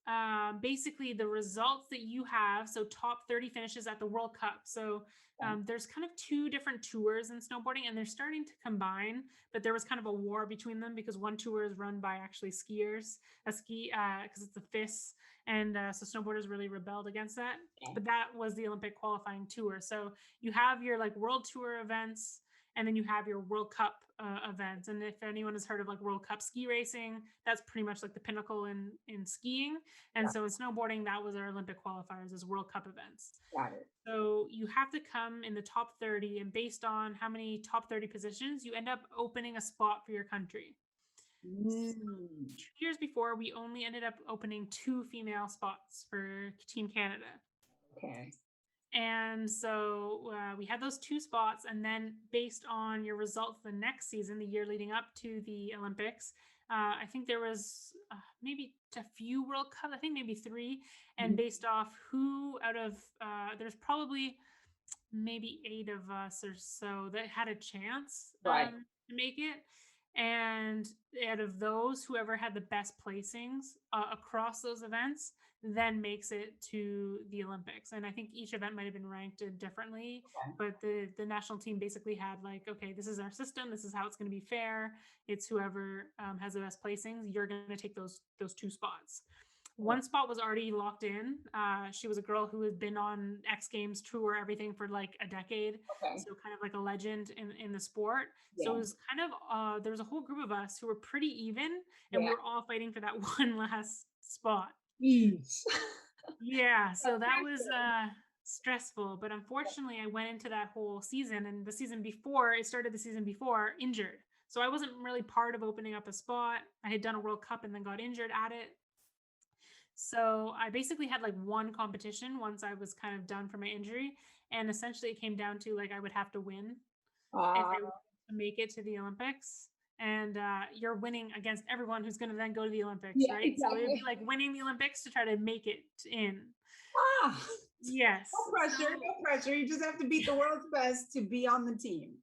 Speaker 2: basically the results that you have, so top 30 finishes at the World Cup. So
Speaker 1: Yeah.
Speaker 2: there's kind of two different tours in snowboarding, and they're starting to combine, but there was kind of a war between them because one tour is run by actually skiers, because it's the FIS, and so snowboarders really rebelled against that.
Speaker 1: Yeah.
Speaker 2: But that was the Olympic qualifying tour. So you have your like World Tour events, and then you have your World Cup events. And if anyone has heard of like World Cup ski racing, that's pretty much like the pinnacle in skiing. And
Speaker 1: Yeah.
Speaker 2: so in snowboarding, that was our Olympic qualifiers as World Cup events.
Speaker 1: Got it.
Speaker 2: So you have to come in the top 30, and based on how many top 30 positions, you end up opening a spot for your country. So
Speaker 1: Mm,
Speaker 2: 2 years before, we only ended up opening 2 female spots for Team Canada.
Speaker 1: okay.
Speaker 2: And so we had those 2 spots. And then, based on your results the next season, the year leading up to the Olympics, I think there was maybe a few World Cups, I think maybe 3. And
Speaker 1: Mhm.
Speaker 2: based off who out of, there's probably maybe 8 of us or so that had a chance
Speaker 1: Right.
Speaker 2: to make it. And out of those, whoever had the best placings across those events then makes it to the Olympics. And I think each event might have been ranked differently,
Speaker 1: Okay.
Speaker 2: but the national team basically had like, okay, this is our system. This is how it's going to be fair. It's whoever has the best placings. You're going to take those 2 spots.
Speaker 1: Cool.
Speaker 2: One spot was already locked in. She was a girl who had been on X Games tour, everything for like a decade.
Speaker 1: Okay.
Speaker 2: So kind of like a legend in the sport. So
Speaker 1: Yeah.
Speaker 2: it was kind of, there was a whole group of us who were pretty even, and we
Speaker 1: Yeah.
Speaker 2: were all fighting for that one last spot.
Speaker 1: Ease.
Speaker 2: Yeah. So that was
Speaker 1: Pressure.
Speaker 2: stressful. But unfortunately, I went into that whole season, and the season before, it started the season before, injured. So I wasn't really part of opening up a spot. I had done a World Cup and then got injured at it. So I basically had like one competition once I was kind of done for my injury. And essentially it came down to like I would have to win if
Speaker 1: Uh,
Speaker 2: I wanted to make it to the Olympics. And you're winning against everyone who's going to then go to the Olympics,
Speaker 1: yeah,
Speaker 2: right? So it would be
Speaker 1: exactly.
Speaker 2: like winning the Olympics to try to make it in.
Speaker 1: Ah, no
Speaker 2: Yes.
Speaker 1: pressure,
Speaker 2: So
Speaker 1: no pressure. You just have to beat the world's best to be on the team.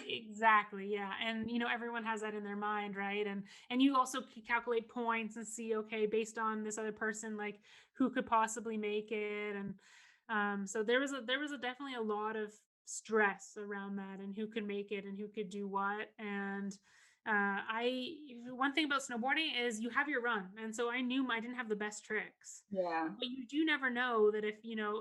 Speaker 2: exactly, yeah. And everyone has that in their mind, right? And you also calculate points and see, okay, based on this other person, like who could possibly make it. And so there was definitely a lot of stress around that, and who could make it and who could do what. And I one thing about snowboarding is you have your run, and so I knew I didn't have the best tricks,
Speaker 1: Yeah.
Speaker 2: but you do never know that if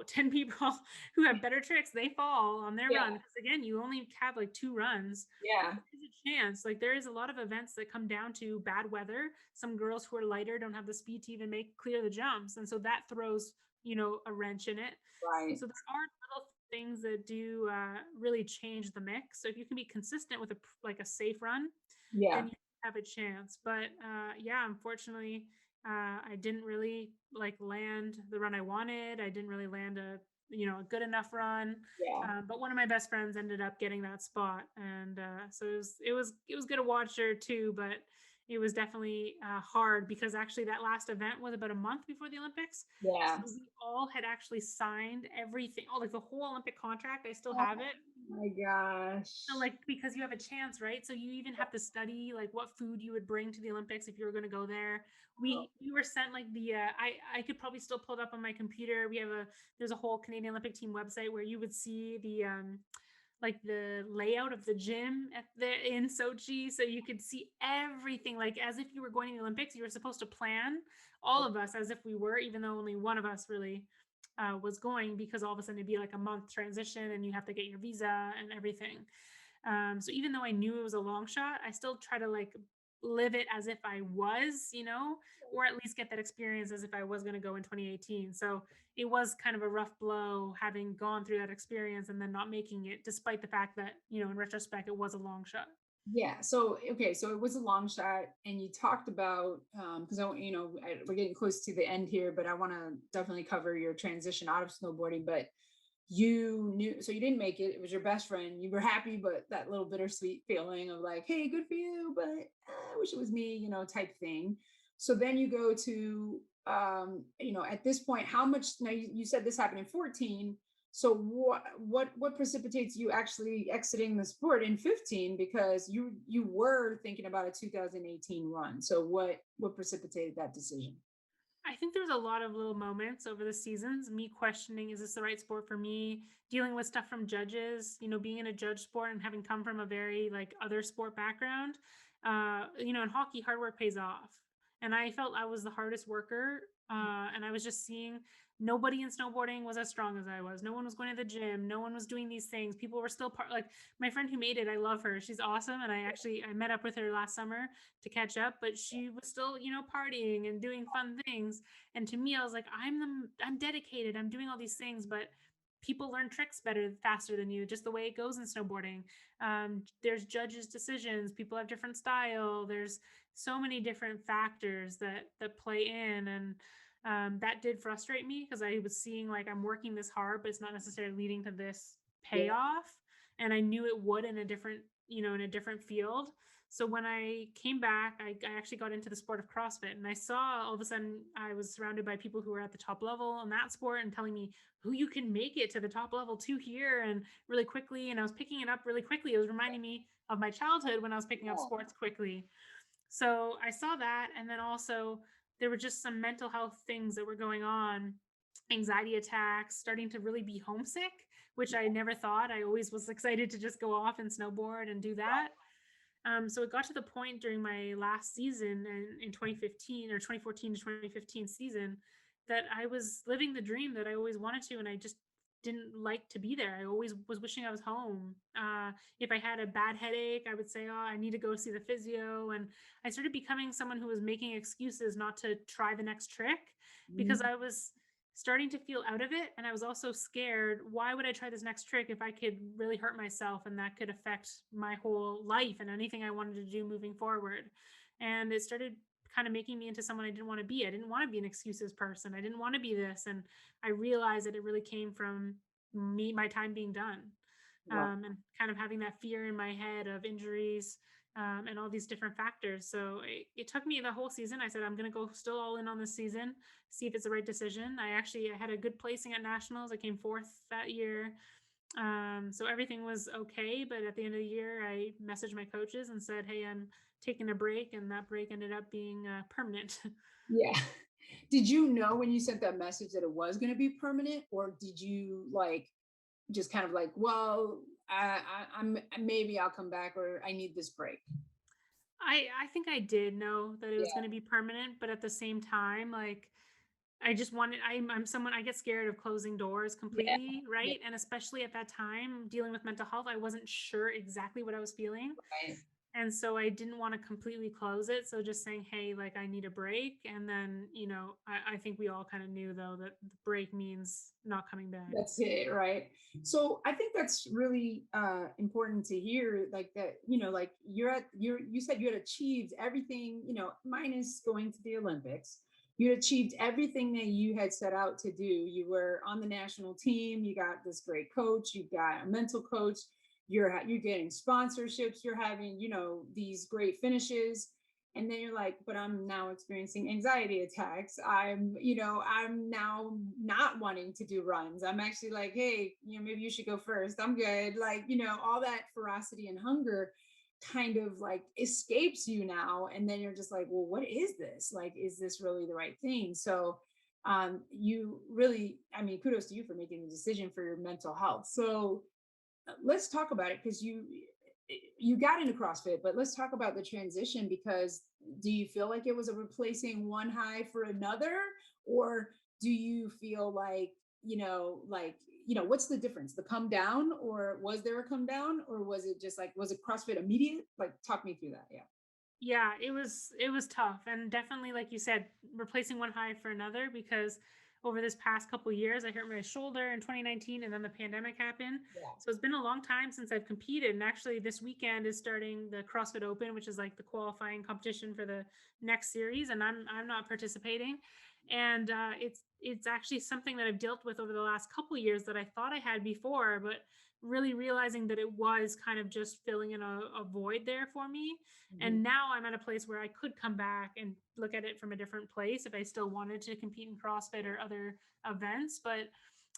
Speaker 2: 10 people who have better tricks, they fall on their
Speaker 1: Yeah.
Speaker 2: run, because again, you only have like 2 runs.
Speaker 1: Yeah.
Speaker 2: There's a chance, like there is a lot of events that come down to bad weather. Some girls who are lighter don't have the speed to even make clear the jumps, and so that throws a wrench in it.
Speaker 1: Right.
Speaker 2: So there are little things that do really change the mix. So if you can be consistent with like a safe run,
Speaker 1: Yeah.
Speaker 2: then you have a chance. But yeah, unfortunately, I didn't really like land the run I wanted. I didn't really land a good enough run.
Speaker 1: Yeah.
Speaker 2: But one of my best friends ended up getting that spot, and so it was good to watch her too. But it was definitely hard because actually that last event was about a month before the Olympics.
Speaker 1: Yeah.
Speaker 2: So we all had actually signed everything, oh, like the whole Olympic contract. I still
Speaker 1: Oh
Speaker 2: have it.
Speaker 1: my gosh.
Speaker 2: So like because you have a chance, right? So you even have to study like what food you would bring to the Olympics if you were going to go there. We were sent like the I could probably still pull it up on my computer. There's a whole Canadian Olympic team website where you would see the like the layout of the gym in Sochi, so you could see everything like as if you were going to the Olympics. You were supposed to plan, all of us, as if we were, even though only one of us really was going, because all of a sudden it'd be like a month transition and you have to get your visa and everything. So even though I knew it was a long shot, I still try to like live it as if I was, or at least get that experience as if I was going to go in 2018. So it was kind of a rough blow having gone through that experience and then not making it, despite the fact that, in retrospect, it was a long shot.
Speaker 1: Yeah. So okay. So it was a long shot, and you talked about because we're getting close to the end here, but I want to definitely cover your transition out of snowboarding. But you knew, so you didn't make it. It was your best friend. You were happy, but that little bittersweet feeling of like, hey, good for you, but I wish it was me, type thing. So then you go to at this point, how much now you said this happened in 14. So what precipitates you actually exiting the sport in 15, because you were thinking about a 2018 run. So what precipitated that decision?
Speaker 2: I think there's a lot of little moments over the seasons, me questioning, is this the right sport for me? Dealing with stuff from judges, being in a judge sport and having come from a very like other sport background. In hockey, hard work pays off. And I felt I was the hardest worker. And I was just seeing nobody in snowboarding was as strong as I was. No one was going to the gym. No one was doing these things. People were still like my friend who made it. I love her. She's awesome. And I met up with her last summer to catch up, but she was still, partying and doing fun things. And to me, I was like, I'm dedicated. I'm doing all these things, but people learn tricks faster than you, just the way it goes in snowboarding. There's judges' decisions. People have different style. There's so many different factors that play in, and that did frustrate me because I was seeing like I'm working this hard, but it's not necessarily leading to this
Speaker 1: Yeah.
Speaker 2: payoff. And I knew it would in a different, in a different field. So when I came back, I actually got into the sport of CrossFit, and I saw all of a sudden I was surrounded by people who were at the top level in that sport and telling me who you can make it to the top level to here and really quickly. And I was picking it up really quickly. It was reminding me of my childhood when I was picking up sports quickly. So I saw that. And then also there were just some mental health things that were going on, anxiety attacks, starting to really be homesick, which I never thought. I always was excited to just go off and snowboard and do that. So it got to the point during my last season in 2015 or 2014 to 2015 season that I was living the dream that I always wanted to, and I just didn't like to be there. I always was wishing I was home. If I had a bad headache, I would say, "Oh, I need to go see the physio." And I started becoming someone who was making excuses not to try the next trick because
Speaker 1: Mhm.
Speaker 2: I was starting to feel out of it. And I was also scared. Why would I try this next trick if I could really hurt myself and that could affect my whole life and anything I wanted to do moving forward? And it started kind of making me into someone I didn't want to be. I didn't want to be an excuses person. I didn't want to be this. And I realized that it really came from my time being done,
Speaker 1: Wow.
Speaker 2: and kind of having that fear in my head of injuries, and all these different factors. So it took me the whole season. I said, I'm going to go still all in on this season, see if it's the right decision. I had a good placing at nationals. I came fourth that year. So everything was okay. But at the end of the year, I messaged my coaches and said, hey, I'm taking a break. And that break ended up being permanent.
Speaker 1: Yeah. Did you know when you sent that message that it was going to be permanent, or did you like just kind of like, well, I'm maybe I'll come back, or I need this break?
Speaker 2: I think I did know that it was
Speaker 1: Yeah.
Speaker 2: going to be permanent, but at the same time, like I just wanted I'm someone I get scared of closing doors
Speaker 1: Yeah.
Speaker 2: completely,
Speaker 1: Yeah.
Speaker 2: right? And especially at that time dealing with mental health, I wasn't sure exactly what I was feeling.
Speaker 1: Right.
Speaker 2: And so I didn't want to completely close it. So just saying, hey, like I need a break. And then, I think we all kind of knew though that the break means not coming back.
Speaker 1: That's it, right? So I think that's really important to hear, like that, like you said you had achieved everything, minus going to the Olympics. You had achieved everything that you had set out to do. You were on the national team, you got this great coach, you got a mental coach, you're getting sponsorships, you're having, these great finishes, and then you're like, but I'm now experiencing anxiety attacks. I'm now not wanting to do runs. I'm actually like, hey, maybe you should go first, I'm good, like, all that ferocity and hunger kind of like escapes you now, and then you're just like, well, what is this, like, is this really the right thing? So you really, I mean, kudos to you for making the decision for your mental health. So let's talk about it, because you got into CrossFit, but let's talk about the transition, because do you feel like it was a replacing one high for another, or do you feel like, what's the difference? The come down, or was there a come down, or was it just like, was it CrossFit immediate? Like, talk me through that. Yeah.
Speaker 2: Yeah, it was tough, and definitely like you said, replacing one high for another, because over this past couple years I hurt my shoulder in 2019 and then the pandemic happened.
Speaker 1: Yeah.
Speaker 2: So it's been a long time since I've competed, and actually this weekend is starting the CrossFit Open, which is like the qualifying competition for the next series, and I'm not participating. And it's actually something that I've dealt with over the last couple years that I thought I had before, but really realizing that it was kind of just filling in a void there for me.
Speaker 1: Mhm.
Speaker 2: And now I'm at a place where I could come back and look at it from a different place if I still wanted to compete in CrossFit or other events. But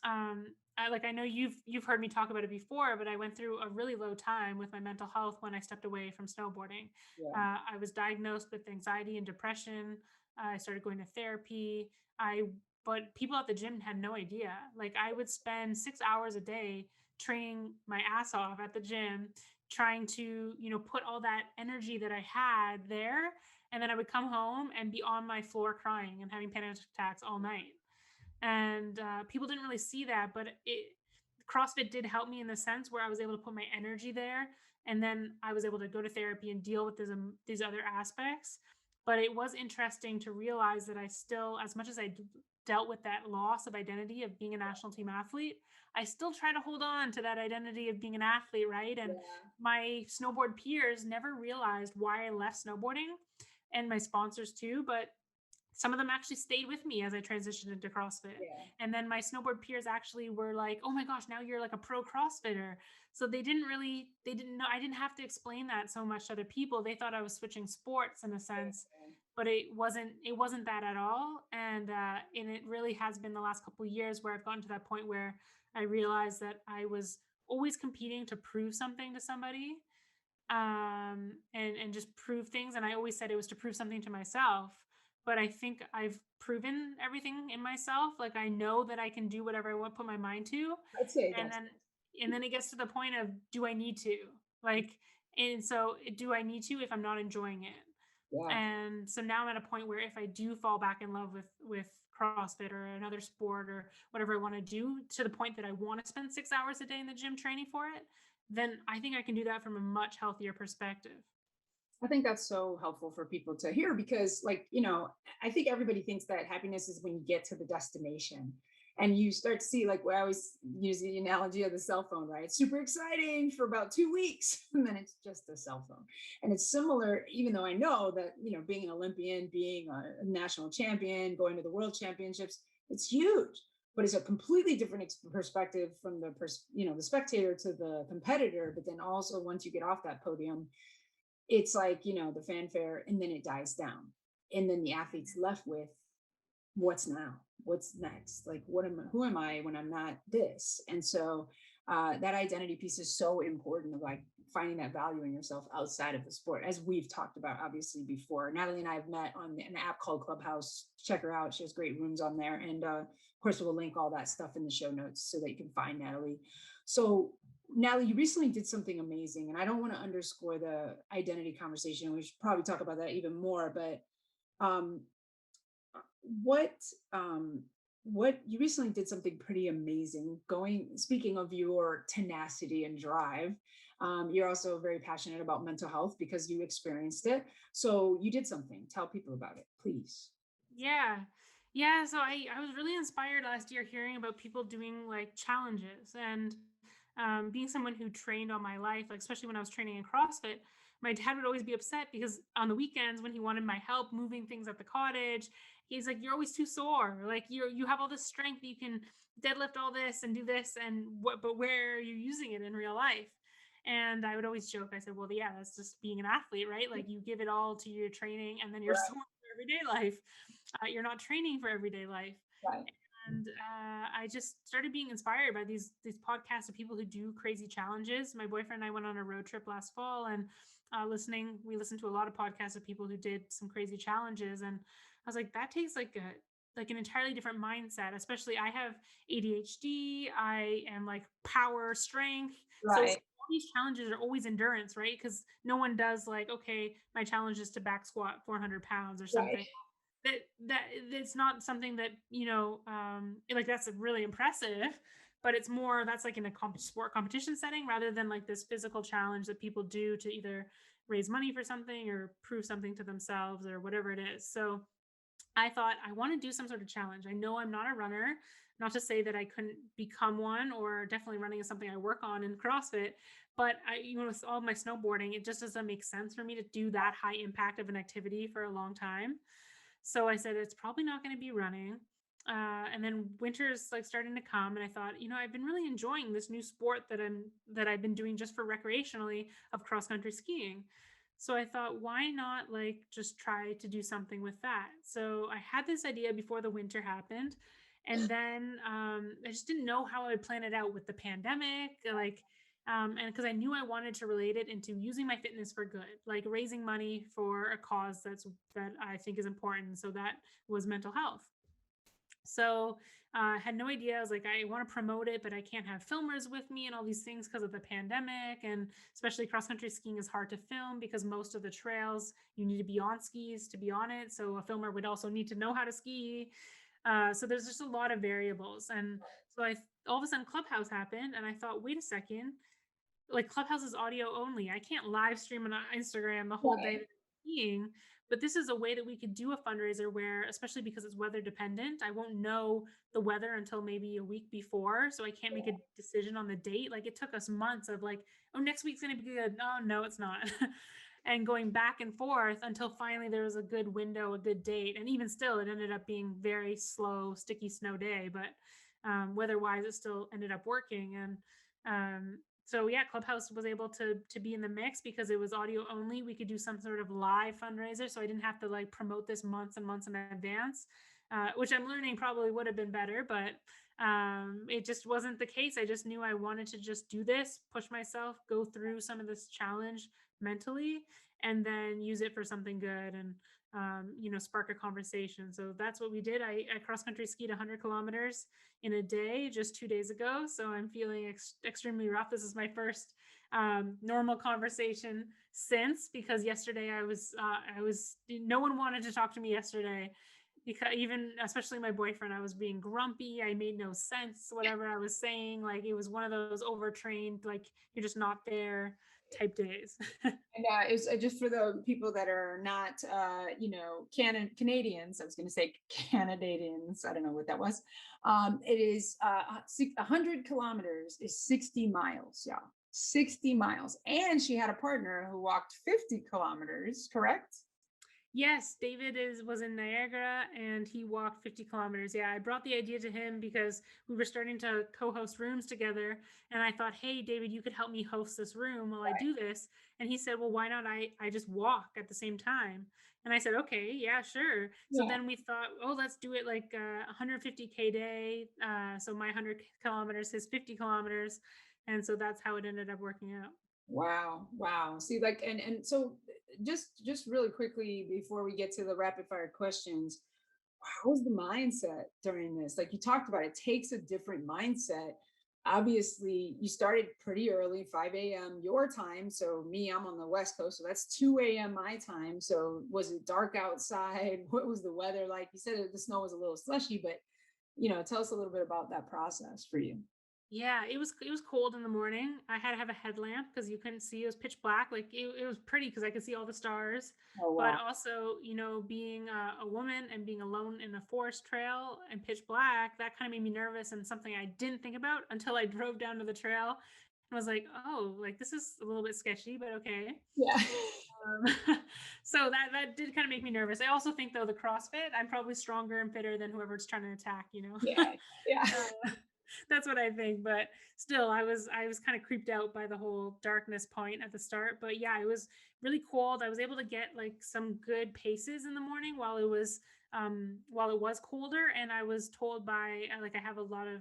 Speaker 2: I know you've heard me talk about it before, but I went through a really low time with my mental health when I stepped away from snowboarding.
Speaker 1: Yeah.
Speaker 2: I was diagnosed with anxiety and depression. I started going to therapy. I But people at the gym had no idea. Like, I would spend 6 hours a day training my ass off at the gym, trying to, put all that energy that I had there. And then I would come home and be on my floor crying and having panic attacks all night. And people didn't really see that, but CrossFit did help me in the sense where I was able to put my energy there, and then I was able to go to therapy and deal with these other aspects. But it was interesting to realize that I still, as much as dealt with that loss of identity of being a national team athlete, I still try to hold on to that identity of being an athlete, right? And
Speaker 1: Yeah.
Speaker 2: my snowboard peers never realized why I left snowboarding, and my sponsors too, but some of them actually stayed with me as I transitioned into CrossFit.
Speaker 1: Yeah.
Speaker 2: And then my snowboard peers actually were like, "Oh my gosh, now you're like a pro CrossFitter." So they didn't know, I didn't have to explain that so much to other people. They thought I was switching sports in a sense, but it wasn't that at all. And it really has been the last couple of years where I've gotten to that point where I realized that I was always competing to prove something to somebody, and just prove things. And I always said it was to prove something to myself. But I think I've proven everything in myself. Like, I know that I can do whatever I want, put my mind to,
Speaker 1: I'd say
Speaker 2: and
Speaker 1: that's
Speaker 2: then it gets to the point of, do I need to, like, and so do I need to if I'm not enjoying it?
Speaker 1: yeah.
Speaker 2: And so now I'm at a point where if I do fall back in love with CrossFit or another sport or whatever I want to do, to the point that I want to spend 6 hours a day in the gym training for it, then I think I can do that from a much healthier perspective.
Speaker 1: I think that's so helpful for people to hear because, like, I think everybody thinks that happiness is when you get to the destination and you start to see, like, where I always use the analogy of the cell phone, right? It's super exciting for about 2 weeks and then it's just a cell phone. And it's similar, even though I know that, being an Olympian, being a national champion, going to the world championships, it's huge. But it's a completely different perspective from the spectator to the competitor. But then also, once you get off that podium, it's like, the fanfare, and then it dies down. And then the athlete's left with, what's now? What's next? Like, who am I when I'm not this? And so that identity piece is so important, of like finding that value in yourself outside of the sport, as we've talked about obviously before. Natalie and I have met on an app called Clubhouse. Check her out. She has great rooms on there. And of course, we'll link all that stuff in the show notes so that you can find Natalie. So Natalie, you recently did something amazing, and I don't want to underscore the identity conversation. We should probably talk about that even more. But um, what what you recently did something pretty amazing. Speaking of your tenacity and drive, you're also very passionate about mental health because you experienced it. So you did something. Tell people about it, please.
Speaker 2: Yeah. Yeah. So I was really inspired last year hearing about people doing like challenges, and being someone who trained all my life, like especially when I was training in CrossFit, my dad would always be upset because on the weekends when he wanted my help moving things at the cottage, he's like, "You're always too sore. Like, you have all this strength, you can deadlift all this and do this, and what? But where are you using it in real life?" And I would always joke. I said, "Well, yeah, that's just being an athlete, right? Like, you give it all to your training, and then you're
Speaker 1: Right.
Speaker 2: sore for everyday life. You're not training for everyday life."
Speaker 1: Right.
Speaker 2: And I just started being inspired by these podcasts of people who do crazy challenges. My boyfriend and I went on a road trip last fall, and we listened to a lot of podcasts of people who did some crazy challenges, and I was like, that takes like an entirely different mindset. Especially, I have ADHD. I am like power strength, so
Speaker 1: Right.
Speaker 2: all these challenges are always endurance, right? Because no one does like, okay, my challenge is to back squat 400 pounds or
Speaker 1: Right.
Speaker 2: something. That it's not something that, like, that's really impressive, but it's more, that's like in a sport competition setting rather than like this physical challenge that people do to either raise money for something or prove something to themselves or whatever it is. So I thought I want to do some sort of challenge. I know I'm not a runner, not to say that I couldn't become one, or definitely running is something I work on in CrossFit. But with all my snowboarding, it just doesn't make sense for me to do that high impact of an activity for a long time. So I said, it's probably not going to be running. And then winter's like starting to come, and I thought, I've been really enjoying this new sport that I've been doing just for recreationally of cross country skiing. So I thought, why not like just try to do something with that? So I had this idea before the winter happened, and then I just didn't know how I would plan it out with the pandemic, and because I knew I wanted to relate it into using my fitness for good, like raising money for a cause that I think is important. So that was mental health. So I had no idea. I was like, I want to promote it, but I can't have filmers with me and all these things because of the pandemic. And especially cross country skiing is hard to film because most of the trails you need to be on skis to be on it. So a filmer would also need to know how to ski. So there's just a lot of variables. And so all of a sudden Clubhouse happened, and I thought, wait a second, like Clubhouse is audio only. I can't live stream on Instagram the whole day
Speaker 1: Right.
Speaker 2: that I'm skiing. But this is a way that we could do a fundraiser where, especially because it's weather dependent, I won't know the weather until maybe a week before. So I can't make a decision on the date. Like it took us months of like, oh, next week's going to be good. Oh, no, it's not. And going back and forth until finally there was a good window, a good date. And even still, it ended up being very slow, sticky snow day. But weather-wise, it still ended up working. And so yeah, Clubhouse was able to be in the mix because it was audio only. We could do some sort of live fundraiser, so I didn't have to like promote this months and months in advance, which I'm learning probably would have been better, but it just wasn't the case. I just knew I wanted to just do this, push myself, go through some of this challenge mentally, and then use it for something good and spark a conversation. So that's what we did. I cross country skied 100 kilometers in a day just 2 days ago. So I'm feeling extremely rough. This is my first normal conversation since, because yesterday I was no one wanted to talk to me yesterday, because even especially my boyfriend, I was being grumpy. I made no sense whatever I was saying. Like it was one of those overtrained, like you're just not there type days.
Speaker 1: And it's just for the people that are not, Canadians. I was going to say Canadians. I don't know what that was. It is 100 kilometers is 60 miles, y'all. 60 miles. And she had a partner who walked 50 kilometers, correct?
Speaker 2: Yes, David was in Niagara and he walked 50 kilometers. Yeah, I brought the idea to him because we were starting to co-host rooms together, and I thought, hey, David, you could help me host this room while I do this. And he said, well, why not I just walk at the same time? And I said, okay, yeah, sure. So
Speaker 1: Yeah.
Speaker 2: then we thought, oh, let's do it like 150K day. So my 100 kilometers, his 50 kilometers. And so that's how it ended up working out.
Speaker 1: Wow. Wow. See, like, and so just really quickly before we get to the rapid fire questions, how was the mindset during this? Like you talked about, it takes a different mindset. Obviously, you started pretty early, 5 a.m. your time. So me, I'm on the West Coast, so that's 2 a.m. my time. So was it dark outside? What was the weather like? You said the snow was a little slushy, but tell us a little bit about that process for you.
Speaker 2: Yeah, it was cold in the morning. I had to have a headlamp because you couldn't see. It was pitch black. Like it was pretty because I could see all the stars.
Speaker 1: Oh
Speaker 2: But
Speaker 1: wow.
Speaker 2: also, being a woman and being alone in a forest trail and pitch black, that kind of made me nervous, and something I didn't think about until I drove down to the trail and was like, oh, like this is a little bit sketchy, but okay.
Speaker 1: Yeah.
Speaker 2: So that did kind of make me nervous. I also think though the CrossFit, I'm probably stronger and fitter than whoever's trying to attack.
Speaker 1: Yeah. Yeah.
Speaker 2: That's what I think. But still, I was kind of creeped out by the whole darkness point at the start. But yeah, it was really cold. I was able to get like some good paces in the morning while it was colder. And I was told by like I have a lot of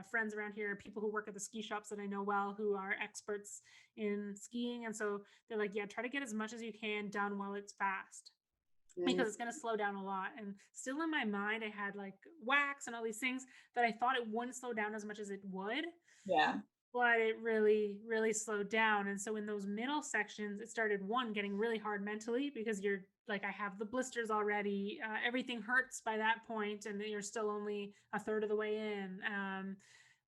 Speaker 2: friends around here, people who work at the ski shops that I know well, who are experts in skiing, and so they're like, yeah, try to get as much as you can done while it's fast,
Speaker 1: Mm,
Speaker 2: because it's going to slow down a lot. And still in my mind, I had like wax and all these things that I thought it wouldn't slow down as much as it would,
Speaker 1: yeah.
Speaker 2: but it really, really slowed down. And so in those middle sections, it started getting really hard mentally because you're like, I have the blisters already. Everything hurts by that point, and you're still only a third of the way in.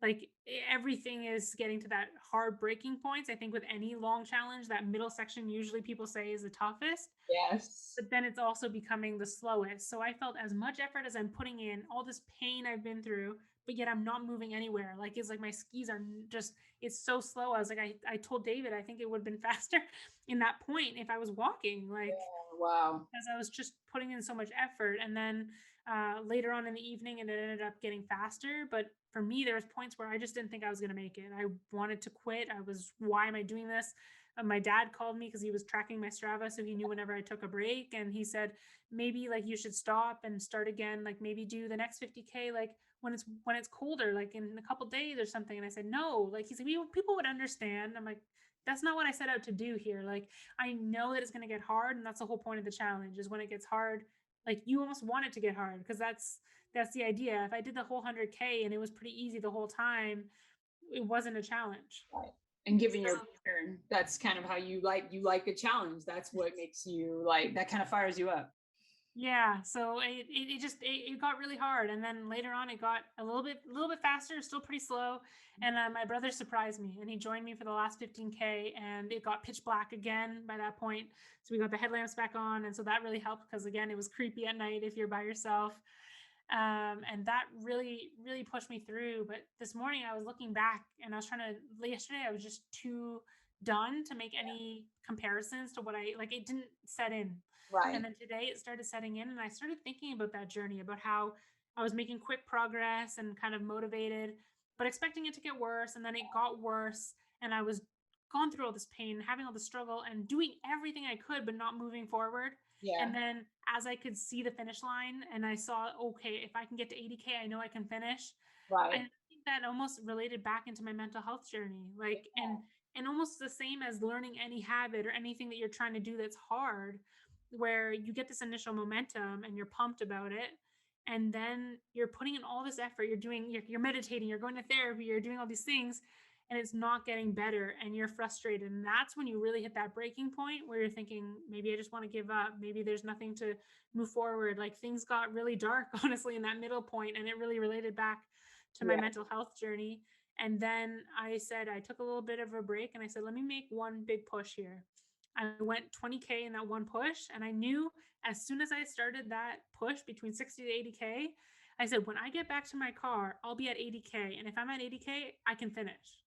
Speaker 2: like everything is getting to that hard breaking points. I think with any long challenge, that middle section usually people say is the toughest,
Speaker 1: Yes.
Speaker 2: but then it's also becoming the slowest. So I felt as much effort as I'm putting in, all this pain I've been through, but yet I'm not moving anywhere. Like it's like my skis are just, it's so slow. I was like, I told David, I think it would have been faster in that point if I was walking, like,
Speaker 1: Wow.
Speaker 2: because I was just putting in so much effort. And then later on in the evening, it ended up getting faster. But for me, there was points where I just didn't think I was going to make it. I wanted to quit. I was, why am I doing this? My dad called me because he was tracking my Strava, so he knew whenever I took a break, and he said maybe like you should stop and start again. Like maybe do the next 50K like when it's colder, like in a couple days or something. And I said no. Like he said, people would understand. I'm like, that's not what I set out to do here. Like I know that it's going to get hard, and that's the whole point of the challenge. Is when it gets hard, like you almost want it to get hard, because that's the idea. If I did the whole 100K and it was pretty easy the whole time, it wasn't a challenge.
Speaker 1: Right. And given
Speaker 2: So
Speaker 1: your pattern, that's kind of how you like a challenge. That's what makes you like, that kind of fires you up.
Speaker 2: yeah, so it just it got really hard, and then later on it got a little bit faster, still pretty slow. And my brother surprised me, and he joined me for the last 15K, and it got pitch black again by that point. So we got the headlamps back on, and so that really helped, because again it was creepy at night if you're by yourself. And that really pushed me through. But this morning I was looking back, and I was trying to, yesterday I was just too done to make any comparisons to what I like. It didn't set in, and
Speaker 1: Right.
Speaker 2: then today it started setting in, and I started thinking about that journey, about how I was making quick progress and kind of motivated, but expecting it to get worse. And then it got worse, and I was gone through all this pain, having all the struggle, and doing everything I could, but not moving forward.
Speaker 1: Yeah.
Speaker 2: And then as I could see the finish line, and I saw, okay, if I can get to 80K, I know I can finish. I
Speaker 1: Right.
Speaker 2: think that almost related back into my mental health journey. Like, and almost the same as learning any habit or anything that you're trying to do that's hard, where you get this initial momentum and you're pumped about it, and then you're putting in all this effort, you're meditating, you're going to therapy, you're doing all these things, and it's not getting better, and you're frustrated. And that's when you really hit that breaking point where you're thinking, maybe I just want to give up, maybe there's nothing to move forward. Like things got really dark honestly in that middle point, and it really related back to my
Speaker 1: Yeah.
Speaker 2: mental health journey. And then I said, I took a little bit of a break, and I said, let me make one big push here. I went 20K in that one push, and I knew as soon as I started that push between 60 to 80K, I said, when I get back to my car, I'll be at 80K. And if I'm at 80K, I can finish.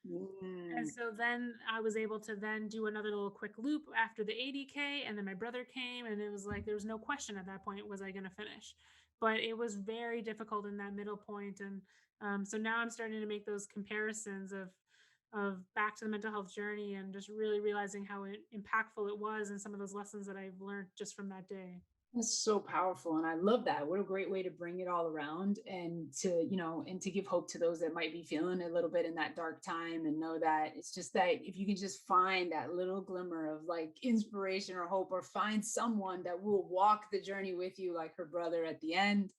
Speaker 2: And
Speaker 1: Mm.
Speaker 2: so then I was able to then do another little quick loop after the 80K. And then my brother came, and it was like, there was no question at that point, was I going to finish? But it was very difficult in that middle point. And so now I'm starting to make those comparisons of back to the mental health journey, and just really realizing how impactful it was, and some of those lessons that I've learned just from that day.
Speaker 1: That's so powerful. And I love that. What a great way to bring it all around and to, and to give hope to those that might be feeling a little bit in that dark time, and know that it's just that if you can just find that little glimmer of like inspiration or hope, or find someone that will walk the journey with you, like her brother at the end,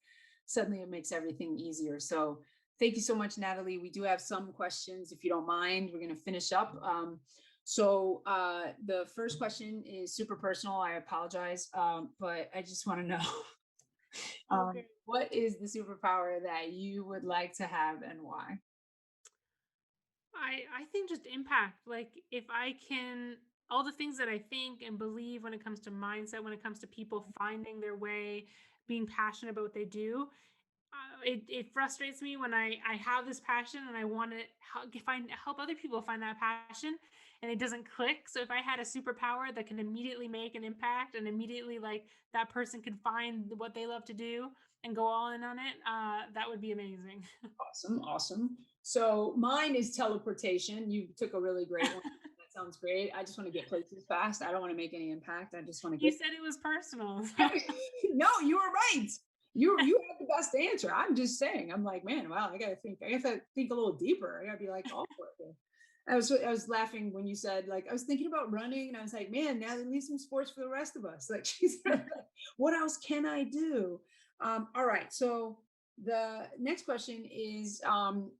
Speaker 1: suddenly it makes everything easier. So thank you so much, Natalie. We do have some questions, if you don't mind. We're going to finish up. So the first question is super personal. I apologize, but I just want to know
Speaker 2: Okay.
Speaker 1: what is the superpower that you would like to have, and why?
Speaker 2: I think just impact. Like if I can, all the things that I think and believe when it comes to mindset, when it comes to people finding their way, being passionate about what they do, it frustrates me when I have this passion and I want to help other people find that passion, and it doesn't click. So if I had a superpower that can immediately make an impact, and immediately like that person could find what they love to do and go all in on it, that would be amazing.
Speaker 1: Awesome, awesome. So mine is teleportation. You took a really great one. That sounds great. I just want to get places fast. I don't want to make any impact. I just want to
Speaker 2: You
Speaker 1: get.
Speaker 2: said it was personal.
Speaker 1: No, you were right. You had the best answer. I'm just saying. I'm like, man, wow. I gotta think. I gotta think a little deeper. I gotta be like, all for it. I was laughing when you said, like, I was thinking about running, and I was like, man, now there needs some sports for the rest of us. Like, she's what else can I do? All right. So the next question is,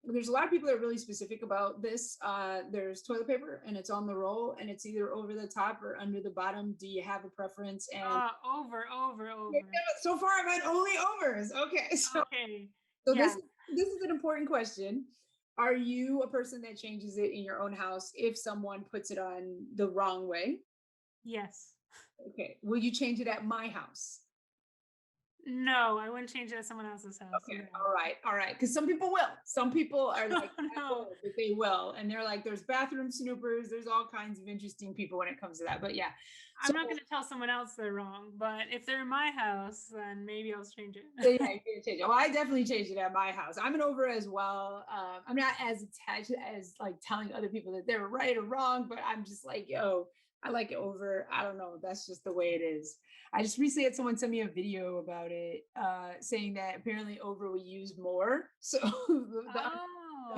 Speaker 1: there's a lot of people that are really specific about this. There's toilet paper, and it's on the roll, and it's either over the top or under the bottom. Do you have a preference? And
Speaker 2: Over.
Speaker 1: so far I've had only overs. Okay. So
Speaker 2: Okay.
Speaker 1: so
Speaker 2: Yeah.
Speaker 1: this is an important question. Are you a person that changes it in your own house if someone puts it on the wrong way?
Speaker 2: Yes.
Speaker 1: Okay. Will you change it at my house?
Speaker 2: No, I wouldn't change it at someone else's house.
Speaker 1: Okay.
Speaker 2: No.
Speaker 1: All right. All right. Because some people will. Some people are like that
Speaker 2: No.
Speaker 1: bold that they will. And they're like, there's bathroom snoopers. There's all kinds of interesting people when it comes to that. But yeah.
Speaker 2: I'm
Speaker 1: So
Speaker 2: not going to tell someone else they're wrong, but if they're in my house, then maybe I'll change it.
Speaker 1: yeah, you can change it. Well, I definitely changed it at my house. I'm an over as well. I'm not as attached as like telling other people that they're right or wrong, but I'm just like, yo, I like it over. I don't know. That's just the way it is. I just recently had someone send me a video about it, saying that apparently over we use more. So the have a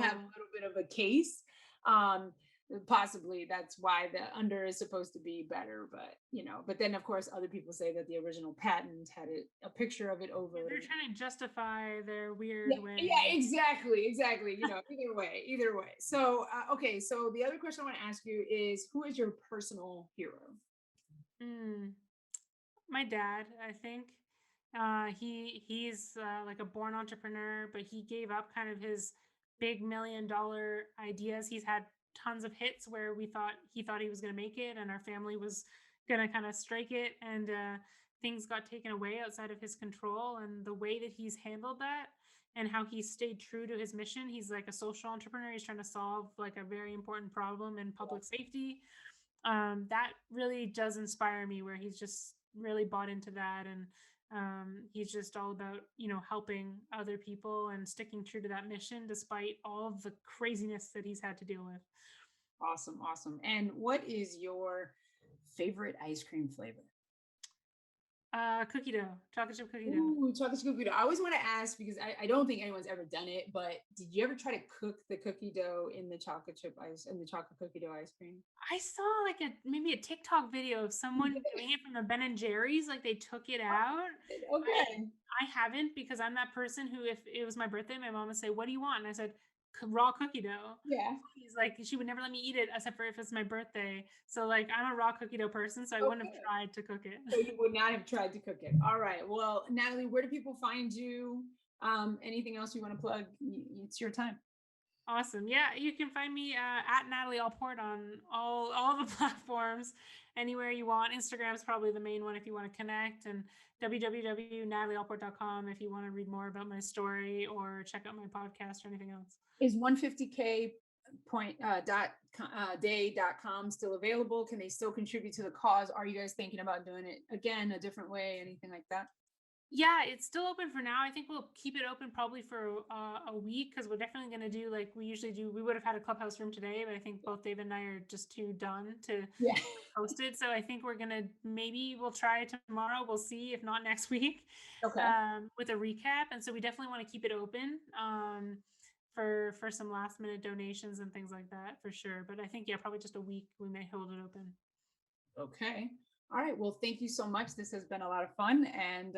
Speaker 2: Oh,
Speaker 1: little bit of a case. Um, Possibly that's why the under is supposed to be better, but but then of course other people say that the original patent had a picture of it
Speaker 2: yeah,
Speaker 1: over.
Speaker 2: they're trying to justify their
Speaker 1: Yeah,
Speaker 2: weird
Speaker 1: yeah,
Speaker 2: way.
Speaker 1: exactly. Either way. So, okay. So the other question I want to ask you is, who is your personal hero?
Speaker 2: Mm, my dad, I think. He's like a born entrepreneur, but he gave up kind of his big $1 million ideas. He's had tons of hits where he thought he was going to make it, and our family was going to kind of strike it, and things got taken away outside of his control. And the way that he's handled that and how he stayed true to his mission, he's like a social entrepreneur. He's trying to solve like a very important problem in public safety. That really does inspire me, where he's just really bought into that, and he's just all about helping other people and sticking true to that mission despite all of the craziness that he's had to deal with.
Speaker 1: Awesome, awesome. And what is your favorite ice cream flavor?
Speaker 2: Cookie dough, chocolate chip cookie dough.
Speaker 1: Ooh, chocolate chip cookie dough. I always want to ask because I don't think anyone's ever done it, but did you ever try to cook the cookie dough in the chocolate chip ice in the chocolate cookie dough ice cream?
Speaker 2: I saw like maybe a TikTok video of
Speaker 1: You
Speaker 2: someone
Speaker 1: did.
Speaker 2: doing it from a Ben and Jerry's, like they took it out.
Speaker 1: Okay.
Speaker 2: I haven't, because I'm that person who, if it was my birthday, my mom would say, "What do you want?" And I said, "Raw cookie dough."
Speaker 1: Yeah.
Speaker 2: She's like, she would never let me eat it except for if it's my birthday. So like, I'm a raw cookie dough person, so I wouldn't have
Speaker 1: Okay.
Speaker 2: tried to cook it.
Speaker 1: So you would not have tried to cook it. All right. Well, Natalie, where do people find you? Anything else you want to plug? It's your time.
Speaker 2: Awesome. Yeah, you can find me at Natalie Allport on all the platforms, anywhere you want. Instagram is probably the main one if you want to connect, and www.natalieallport.com if you want to read more about my story or check out my podcast or anything else.
Speaker 1: Is 150k point day.com still available? Can they still contribute to the cause? Are you guys thinking about doing it again a different way? Anything like that?
Speaker 2: Yeah, it's still open for now. I think we'll keep it open probably for a week, because we're definitely going to do like we usually do. We would have had a clubhouse room today, but I think both David and I are just too done to
Speaker 1: Yeah.
Speaker 2: post it. So I think we're going to, maybe we'll try it tomorrow. We'll see, if not next week,
Speaker 1: Okay.
Speaker 2: with a recap. And so we definitely want to keep it open for some last minute donations and things like that for sure. But I think, yeah, probably just a week we may hold it open.
Speaker 1: Okay. All right. Well, thank you so much. This has been a lot of fun and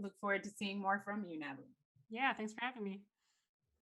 Speaker 1: look forward to seeing more from you, Natalie.
Speaker 2: Yeah, thanks for having me.